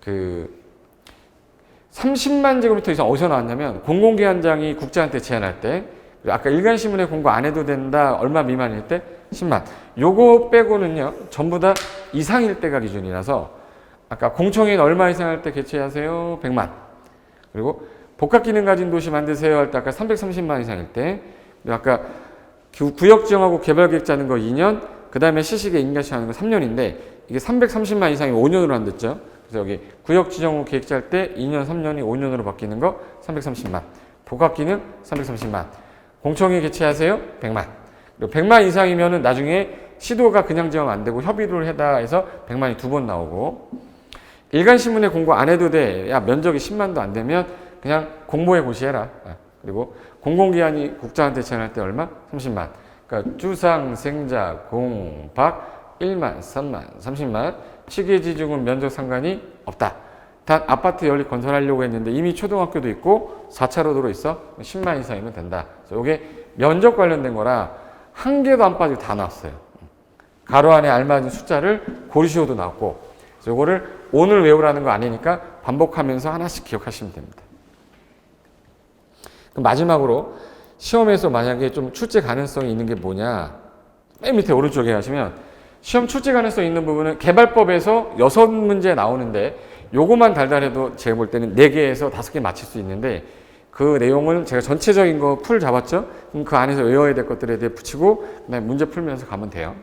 그 30만 제곱미터 이상 어디서 나왔냐면 공공기관장이 국장한테 제안할 때 아까 일간신문에 공고 안 해도 된다 얼마 미만일 때 10만. 요거 빼고는요 전부 다 이상일 때가 기준이라서 아까 공청회는 얼마 이상 할 때 개최하세요? 100만. 그리고 복합기능 가진 도시 만드세요 할 때 아까 330만 이상일 때 아까 구역 지정하고 개발계획 짜는 거 2년 그 다음에 시식에 인가시 하는 거 3년인데 이게 330만 이상이 5년으로 안 됐죠. 그래서 여기 구역 지정 후 계획 짤 때 2년 3년이 5년으로 바뀌는 거 330만. 복합기능 330만. 공청회 개최하세요? 100만. 그리고 100만 이상이면은 나중에 시도가 그냥 지어면 안 되고 협의를 해다 해서 100만이 2번 나오고 일간신문에 공고 안 해도 돼. 야, 면적이 10만도 안 되면 그냥 공모에 고시해라. 그리고 공공기관이 국장한테 제안할 때 얼마? 30만. 그러니까 주상, 생자, 공, 박 1만, 3만, 30만. 취계지중은 면적 상관이 없다. 단 아파트 연립 건설하려고 했는데 이미 초등학교도 있고 4차로 도로 있어. 10만 이상이면 된다. 이게 면적 관련된 거라 한 개도 안 빠지고 다 나왔어요. 가로 안에 알맞은 숫자를 고르시오도 나왔고, 그래서 이거를 오늘 외우라는 거 아니니까 반복하면서 하나씩 기억하시면 됩니다. 그럼 마지막으로 시험에서 만약에 좀 출제 가능성이 있는 게 뭐냐? 맨 밑에 오른쪽에 하시면 시험 출제 가능성 있는 부분은 개발법에서 6문제 나오는데 요거만 달달해도 제가 볼 때는 4개에서 5개 맞힐 수 있는데 그 내용을 제가 전체적인 거 풀 잡았죠? 그럼 그 안에서 외워야 될 것들에 대해 붙이고 그다음에 문제 풀면서 가면 돼요.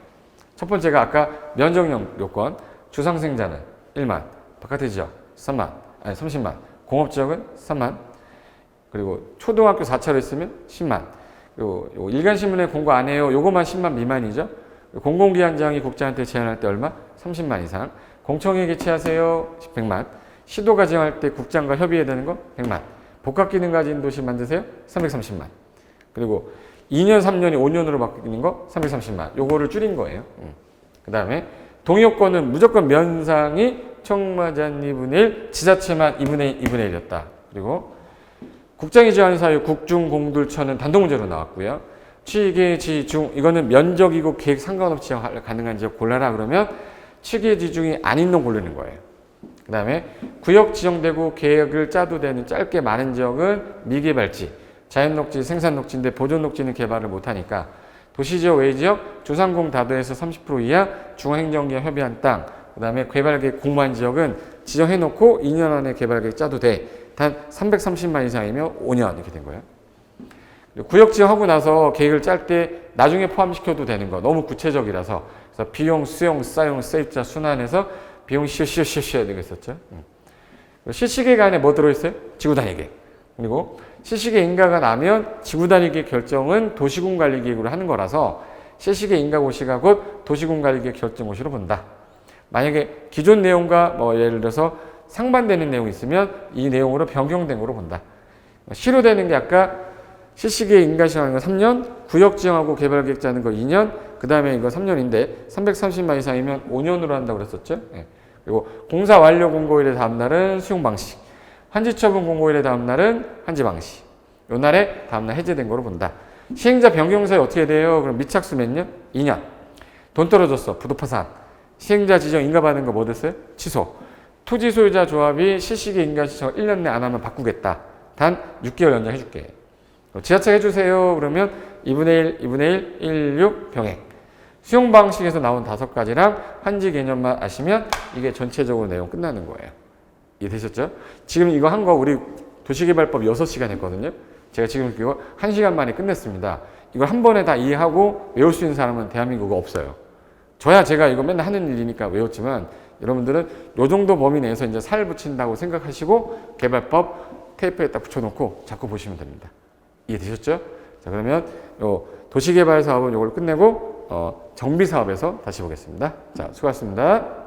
첫 번째가 아까 면적령 요건, 주상생자는 1만, 바깥의 지역 3만, 아니 30만, 공업지역은 3만, 그리고 초등학교 4차로 있으면 10만, 그리고 일간신문에 공고 안 해요. 요거만 10만 미만이죠. 공공기관장이 국장한테 제안할 때 얼마? 30만 이상. 공청회 개최하세요. 100만. 시도가 제안할 때 국장과 협의해야 되는 거? 100만. 복합기능 가진 도시 만드세요? 330만. 그리고 2년, 3년이 5년으로 바뀌는 거? 330만. 요거를 줄인 거예요. 그 다음에 동의요건은 무조건 면상이 청마잔 2분의 1, 지자체만 2분의 1이었다. 그리고 국장이 제안한 사유 국중 공들처는 단독문제로 나왔고요. 취계 지중 이거는 면적이고 계획 상관없이 가능한 지역 골라라 그러면 취계 지중이 아닌 놈 고르는 거예요. 그 다음에 구역 지정되고 계획을 짜도 되는 짧게 많은 지역은 미개발지, 자연녹지, 생산녹지인데 보존녹지는 개발을 못하니까 도시지역 외지역 조상공 다도에서 30% 이하 중앙행정기관 협의한 땅, 그 다음에 개발계획 공모한 지역은 지정해놓고 2년 안에 개발계획 짜도 돼. 단 330만 이상이면 5년 이렇게 된 거예요. 구역 지정하고 나서 계획을 짤 때 나중에 포함시켜도 되는 거 너무 구체적이라서 그래서 비용, 수용, 사용, 세입자 순환해서 비용 시시시시해야 되겠었죠. 실시계획 안에 뭐 들어있어요? 지구단위계획. 그리고 실시계 인가가 나면 지구단위계획 결정은 도시군관리계획으로 하는 거라서 실시계 인가고시가 곧 도시군관리계획 결정고시로 본다. 만약에 기존 내용과 뭐 예를 들어서 상반되는 내용이 있으면 이 내용으로 변경된 거로 본다. 실효되는 게 아까 실시계 인가 시행하는 거 3년, 구역 지정하고 개발계획 짜는 거 2년, 그 다음에 이거 3년인데 330만 이상이면 5년으로 한다고 그랬었죠. 예. 그리고 공사 완료 공고일의 다음 날은 수용 방식, 환지 처분 공고일의 다음 날은 환지 방식. 요 날에 다음 날 해제된 거로 본다. 시행자 변경 사유 어떻게 돼요? 그럼 미착수 몇 년? 2년. 돈 떨어졌어. 부도 파산. 시행자 지정 인가 받은 거 뭐 됐어요? 취소. 토지 소유자 조합이 실시계 인가 신청 1년 내 안 하면 바꾸겠다. 단 6개월 연장해줄게. 지하철 해주세요. 그러면 2분의 1, 2분의 1, 16 병행. 수용 방식에서 나온 5가지랑 환지 개념만 아시면 이게 전체적으로 내용 끝나는 거예요. 이해되셨죠? 지금 이거 한 거 우리 도시개발법 6시간 했거든요. 제가 지금 이거 1시간 만에 끝냈습니다. 이걸 한 번에 다 이해하고 외울 수 있는 사람은 대한민국에 없어요. 저야 제가 이거 맨날 하는 일이니까 외웠지만 여러분들은 요 정도 범위 내에서 이제 살 붙인다고 생각하시고 개발법 테이프에 딱 붙여놓고 자꾸 보시면 됩니다. 이해되셨죠? 자, 그러면 요 도시개발 사업은 요걸 끝내고 정비 사업에서 다시 보겠습니다. 자, 수고하셨습니다.